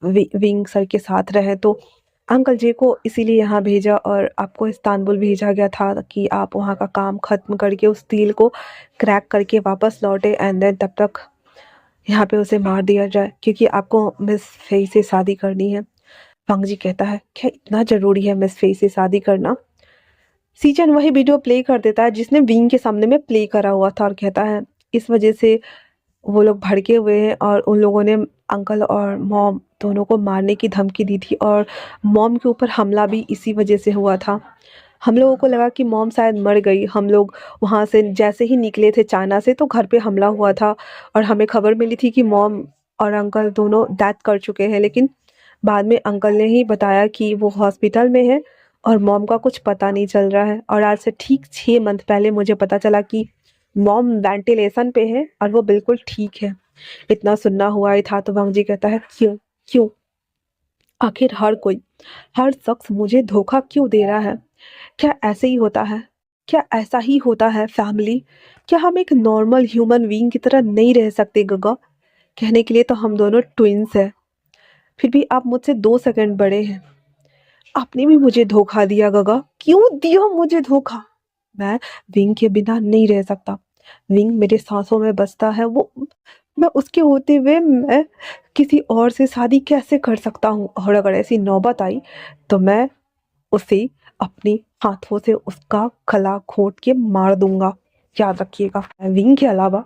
विंग सर के साथ रहे, तो अंकल जी को इसीलिए यहाँ भेजा और आपको इस्तांबुल भेजा गया था कि आप वहाँ का काम ख़त्म करके उस डील को क्रैक करके वापस लौटे एंड देन तब तक यहाँ पे उसे मार दिया जाए, क्योंकि आपको मिस फेई से शादी करनी है। वांग जी कहता है क्या इतना ज़रूरी है मिस फेई से शादी करना। सीजन वही वीडियो प्ले कर देता है जिसने विंग के सामने में प्ले करा हुआ था और कहता है इस वजह से वो लोग भड़के हुए हैं और उन लोगों ने अंकल और मॉम दोनों को मारने की धमकी दी थी, और मॉम के ऊपर हमला भी इसी वजह से हुआ था। हम लोगों को लगा कि मॉम शायद मर गई। हम लोग वहाँ से जैसे ही निकले थे चाइना से तो घर पे हमला हुआ था और हमें खबर मिली थी कि मॉम और अंकल दोनों डेथ कर चुके हैं, लेकिन बाद में अंकल ने ही बताया कि वो हॉस्पिटल में है और मॉम का कुछ पता नहीं चल रहा है। और आज से ठीक 6 मंथ पहले मुझे पता चला कि मॉम वेंटिलेशन पे है और वो बिल्कुल ठीक है। इतना सुनना हुआ ही था। तो वांग जी कहता है क्यों, क्यों आखिर हर कोई, हर शख्स मुझे धोखा क्यों दे रहा है। क्या ऐसे ही होता है, क्या ऐसा ही होता है फैमिली। क्या हम एक नॉर्मल ह्यूमन बीइंग की तरह नहीं रह सकते गगा। कहने के लिए तो हम दोनों ट्विंस हैं, फिर भी आप मुझसे 2 सेकंड बड़े हैं। आपने भी मुझे धोखा दिया गगा। क्यों दिया मुझे धोखा। मैं विंग के बिना नहीं रह सकता। विंग मेरे सांसों में बसता है। वो मैं उसके होते हुए मैं किसी और से शादी कैसे कर सकता हूँ, और अगर ऐसी नौबत आई तो मैं उसे अपने हाथों से उसका गला घोंट के मार दूंगा। याद रखिएगा, मैं विंग के अलावा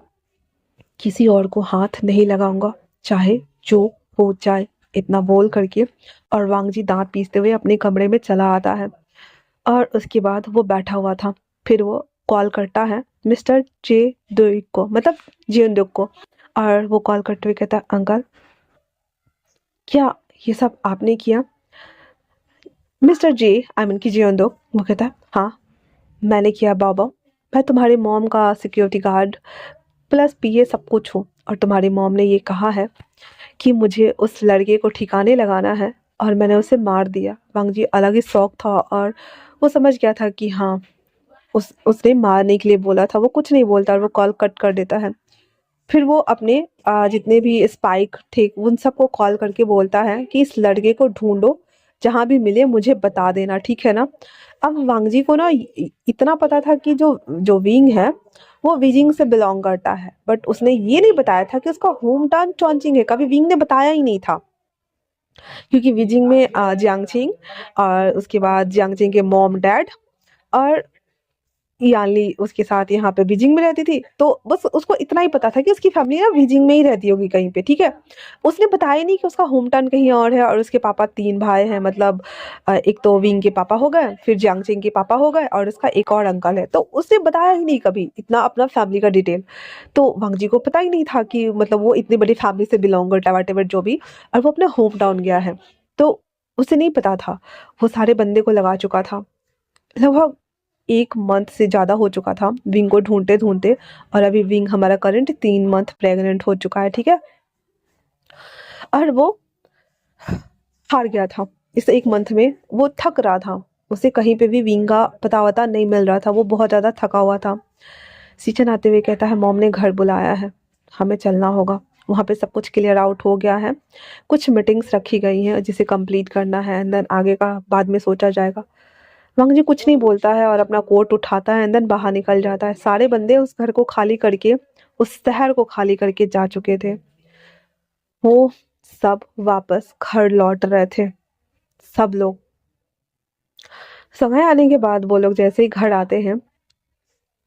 किसी और को हाथ नहीं लगाऊंगा, चाहे जो हो जाए। इतना बोल करके और वांगजी दांत पीसते हुए अपने कमरे में चला आता है। और उसके बाद वो बैठा हुआ था। फिर वो कॉल करता है मिस्टर जे दुक को, मतलब जियोंदुक को। और वो कॉल करते हुए कहता है अंकल क्या ये सब आपने किया। मिस्टर जे आई मीन की जियोंदुक वो कहता है हाँ मैंने किया बाबा। मैं तुम्हारी मॉम का सिक्योरिटी गार्ड प्लस पीए सब कुछ हूँ, और तुम्हारी मॉम ने ये कहा है कि मुझे उस लड़के को ठिकाने लगाना है और मैंने उसे मार दिया। वांग जी अलग ही शौक था और वो समझ गया था कि हाँ उसने मारने के लिए बोला था। वो कुछ नहीं बोलता और वो कॉल कट कर देता है। फिर वो अपने जितने भी स्पाइक थे उन सबको कॉल करके बोलता है कि इस लड़के को ढूंढो, जहाँ भी मिले मुझे बता देना, ठीक है ना। अब वांगजी को ना इतना पता था कि जो जो विंग है वो बीजिंग से बिलोंग करता है, बट उसने ये नहीं बताया था कि उसका होम टाउन चॉन्चिंग है। कभी विंग ने बताया ही नहीं था, क्योंकि बीजिंग में जियांगचिंग और उसके बाद जियांगचिंग के मॉम डैड और यानली उसके साथ यहाँ पे बीजिंग में रहती थी, तो बस उसको इतना ही पता था कि उसकी फैमिली ना बीजिंग में ही रहती होगी कहीं पे, ठीक है। उसने बताया नहीं कि उसका होम टाउन कहीं और है, और उसके पापा 3 भाई हैं, मतलब एक तो विंग के पापा हो गए, फिर जियांगचिंग के पापा हो गए, और उसका एक और अंकल है। तो उसने बताया ही नहीं कभी इतना अपना फैमिली का डिटेल। तो वांग जी को पता ही नहीं था कि मतलब वो इतनी बड़ी फैमिली से बिलोंग करता है, वटेवर जो भी, और वो अपने होम टाउन गया है। तो उसे नहीं पता था, वो सारे बंदे को लगा चुका था। लगभग 1 मंथ से ज़्यादा हो चुका था विंग को ढूँढते-ढूँढते, और अभी विंग हमारा करंट 3 मंथ प्रेग्नेंट हो चुका है, ठीक है? और वो हार गया था। इस 1 मंथ में वो थक रहा था। उसे कहीं पे भी विंग का पता-वता नहीं मिल रहा था, वो बहुत ज़्यादा थका हुआ था। सीचन आते हुए कहता है, मॉम ने घर बुलाया है, हमें चलना होगा। वहाँ पे सब कुछ क्लियर आउट हो गया है। कुछ मीटिंग्स रखी गई हैं जिसे कंप्लीट करना है, एंड देन आगे का बाद में सोचा जाएगा। वांग जी कुछ नहीं बोलता है और अपना कोट उठाता है, एंड देन बाहर निकल जाता है। सारे बंदे उस घर को खाली करके, उस शहर को खाली करके जा चुके थे। वो सब वापस घर लौट रहे थे, सब लोग। समय आने के बाद वो लोग जैसे ही घर आते हैं,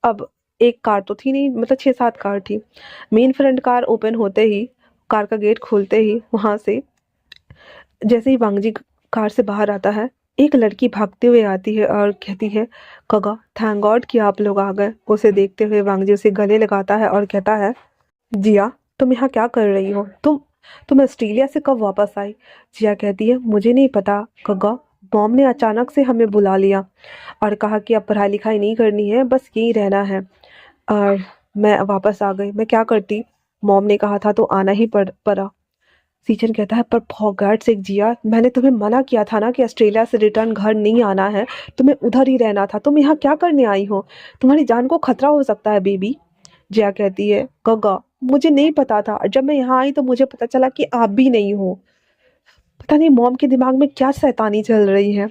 अब एक कार तो थी नहीं, मतलब 6-7 कार थी। मेन फ्रंट कार ओपन होते ही, कार का गेट खोलते ही, वहां से जैसे ही वांगजी कार से बाहर आता है, एक लड़की भागते हुए आती है और कहती है, कगा थैंक गॉड कि आप लोग आ गए। उसे देखते हुए वांगजी उसे गले लगाता है और कहता है, जिया तुम यहाँ क्या कर रही हो? तुम ऑस्ट्रेलिया से कब वापस आई? जिया कहती है, मुझे नहीं पता कगा, मॉम ने अचानक से हमें बुला लिया और कहा कि अब पढ़ाई लिखाई नहीं करनी है, बस यहीं रहना है। और मैं वापस आ गई, मैं क्या करती, मॉम ने कहा था तो आना ही पड़ा। सीजन कहता है, पर फॉर गॉड सेक जिया, मैंने तुम्हें मना किया था ना कि ऑस्ट्रेलिया से रिटर्न घर नहीं आना है, तुम्हें उधर ही रहना था। तुम यहाँ क्या करने आई हो? तुम्हारी जान को खतरा हो सकता है बेबी। जिया कहती है, गगा मुझे नहीं पता था, जब मैं यहाँ आई तो मुझे पता चला कि आप भी नहीं हो। पता नहीं मॉम के दिमाग में क्या शैतानी चल रही है।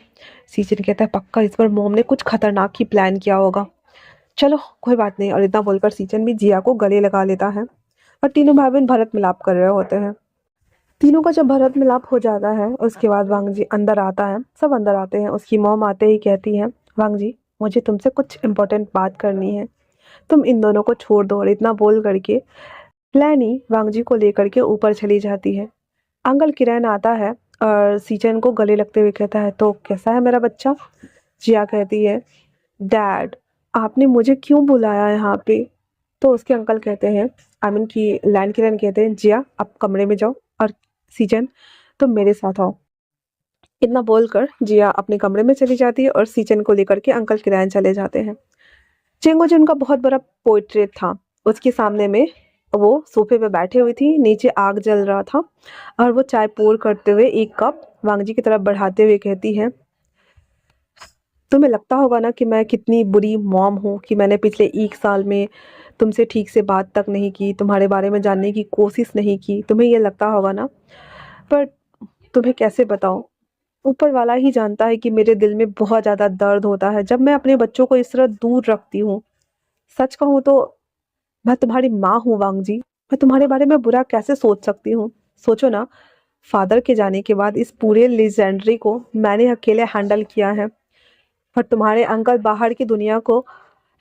सीजन कहता है, पक्का इस बार मॉम ने कुछ खतरनाक ही प्लान किया होगा। चलो कोई बात नहीं। और इतना बोलकर सीजन भी जिया को गले लगा लेता है, और तीनों भाई बहन भरत मिलाप कर रहे होते हैं। तीनों का जब भरत मिलाप हो जाता है, उसके बाद वांग जी अंदर आता है, सब अंदर आते हैं। उसकी मॉम आते ही कहती है, वांग जी मुझे तुमसे कुछ इम्पोर्टेंट बात करनी है, तुम इन दोनों को छोड़ दो। और इतना बोल करके लैनी वांग जी को लेकर के ऊपर चली जाती है। अंकल किरण आता है और सीचन को गले लगते हुए कहता है, तो कैसा है मेरा बच्चा? जिया कहती है, डैड आपने मुझे क्यों बुलाया यहाँ पे? तो उसके अंकल कहते हैं, आई मीन कि लैन किरण कहते हैं, जिया आप कमरे में जाओ, और सीजन तुम मेरे साथ आओ। इतना बोलकर जिया अपने कमरे में चली जाती है, और सीजन को लेकर के अंकल किरण चले जाते हैं। चेंगो जो उनका बहुत बड़ा पोर्ट्रेट था, उसके सामने में वो सोफे पे बैठी हुई थी, नीचे आग जल रहा था, और वो चाय पोर करते हुए एक कप वांगजी की तरफ बढ़ाते हुए कहती है, तुम्हें लगता होगा ना कि मैं कितनी बुरी मॉम हूँ कि मैंने पिछले 1 साल में तुमसे ठीक से बात तक नहीं की, तुम्हारे बारे में जानने की कोशिश नहीं की। तुम्हें ये लगता होगा ना, पर तुम्हें कैसे बताऊं, ऊपर वाला ही जानता है कि मेरे दिल में बहुत ज़्यादा दर्द होता है जब मैं अपने बच्चों को इस तरह दूर रखती हूँ। सच कहूँ तो मैं तुम्हारी माँ हूँ वांग जी, मैं तुम्हारे बारे में बुरा कैसे सोच सकती हूँ? सोचो ना, फादर के जाने के बाद इस पूरे लेजेंडरी को मैंने अकेले हैंडल किया है, और तुम्हारे अंकल बाहर की दुनिया को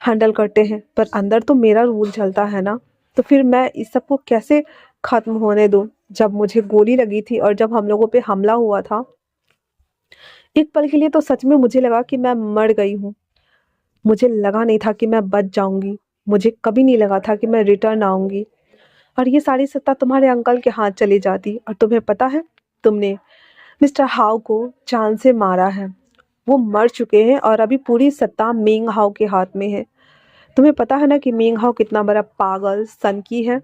हैंडल करते हैं, पर अंदर तो मेरा रूल चलता है ना। तो फिर मैं इस सब को कैसे खत्म होने दूं? जब मुझे गोली लगी थी और जब हम लोगों पे हमला हुआ था, एक पल के लिए तो सच में मुझे लगा कि मैं मर गई हूँ। मुझे लगा नहीं था कि मैं बच जाऊंगी, मुझे कभी नहीं लगा था कि मैं रिटर्न आऊंगी, और ये सारी सत्ता तुम्हारे अंकल के हाथ चली जाती। और तुम्हें पता है, तुमने मिस्टर हाउ को जान से मारा है, वो मर चुके हैं, और अभी पूरी सत्ता मेंग हाउ के हाथ में है। तुम्हें पता है ना कि मेंग हाउ कितना बड़ा पागल सनकी है।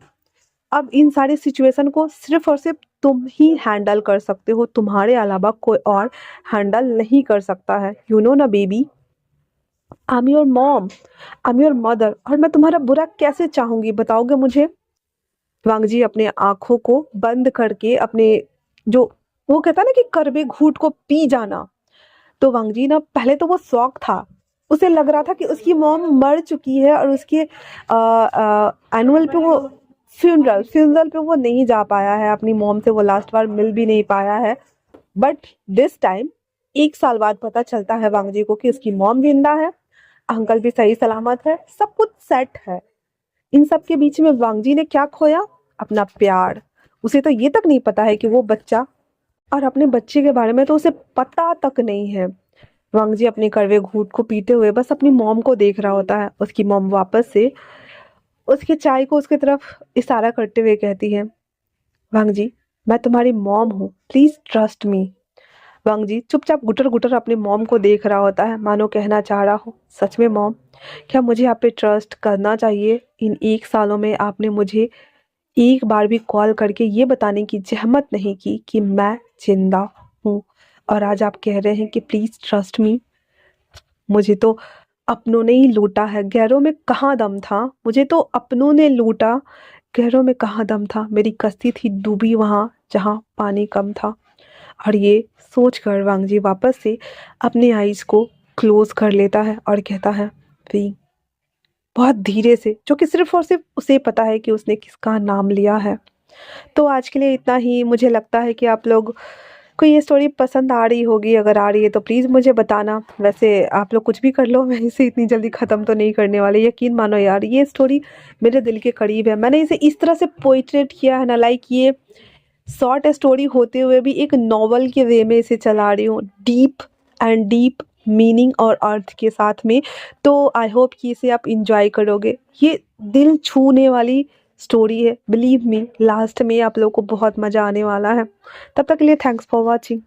अब इन सारी सिचुएशन को सिर्फ और सिर्फ तुम ही हैंडल कर सकते हो, तुम्हारे अलावा कोई और हैंडल नहीं कर सकता है। यू नो ना baby, I am your mom, I am your mother, और मैं तुम्हारा बुरा कैसे चाहूंगी, बताओगे मुझे? वांग जी अपने आंखों को बंद करके अपने, जो वो कहता है ना कि करबे घूट को पी जाना, तो वांग जी ना, पहले तो वो शौक था, उसे लग रहा था कि उसकी मॉम मर चुकी है, और उसके एनुअल पे वो फ्यूनरल पे वो नहीं जा पाया है, अपनी मॉम से वो लास्ट बार मिल भी नहीं पाया है। बट दिस टाइम 1 साल बाद पता चलता है वांग जी को कि उसकी मॉम जिंदा है, अंकल भी सही सलामत है, सब कुछ सेट है। इन सब के बीच में वांगजी ने क्या खोया? अपना प्यार। उसे तो ये तक नहीं पता है कि वो बच्चा, और अपने बच्चे के बारे में तो उसे पता तक नहीं है। वांगजी अपने कड़वे घूंट को पीते हुए बस अपनी मॉम को देख रहा होता है। उसकी मॉम वापस से उसके चाय को उसकी तरफ इशारा करते हुए कहती है, वांगजी, मैं तुम्हारी मॉम हूँ, प्लीज ट्रस्ट मी। वांगजी चुपचाप गुटर गुटर अपने मॉम को देख रहा होता है, मानो कहना चाह रहा हो, सच में मॉम, क्या मुझे आप पे ट्रस्ट करना चाहिए? इन 1 सालों में आपने मुझे एक बार भी कॉल करके ये बताने की जहमत नहीं की कि मैं जिंदा हूँ, और आज आप कह रहे हैं कि प्लीज ट्रस्ट मी। मुझे तो अपनों ने ही लूटा है, गैरों में कहाँ दम था? मुझे तो अपनों ने लूटा, गैरों में कहाँ दम था? मेरी कश्ती थी डूबी वहां जहाँ पानी कम था। और ये सोच कर वांगजी वापस से अपने आईज को क्लोज कर लेता है और कहता है, वी, बहुत धीरे से, जो कि सिर्फ और सिर्फ उसे पता है कि उसने किसका नाम लिया है। तो आज के लिए इतना ही। मुझे लगता है कि आप लोग को ये स्टोरी पसंद आ रही होगी। अगर आ रही है तो प्लीज़ मुझे बताना। वैसे आप लोग कुछ भी कर लो, मैं इसे इतनी जल्दी ख़त्म तो नहीं करने वाली। यकीन मानो यार, ये स्टोरी मेरे दिल के करीब है। मैंने इसे इस तरह से पोइट्रेट किया है ना, लाइक ये शॉर्ट स्टोरी होते हुए भी एक नॉवल के वे में इसे चला रही हूँ, डीप एंड डीप मीनिंग और अर्थ के साथ में। तो आई होप कि इसे आप इंजॉय करोगे। ये दिल छूने वाली स्टोरी है, बिलीव मी, लास्ट में आप लोगों को बहुत मज़ा आने वाला है। तब तक के लिए थैंक्स फॉर वॉचिंग।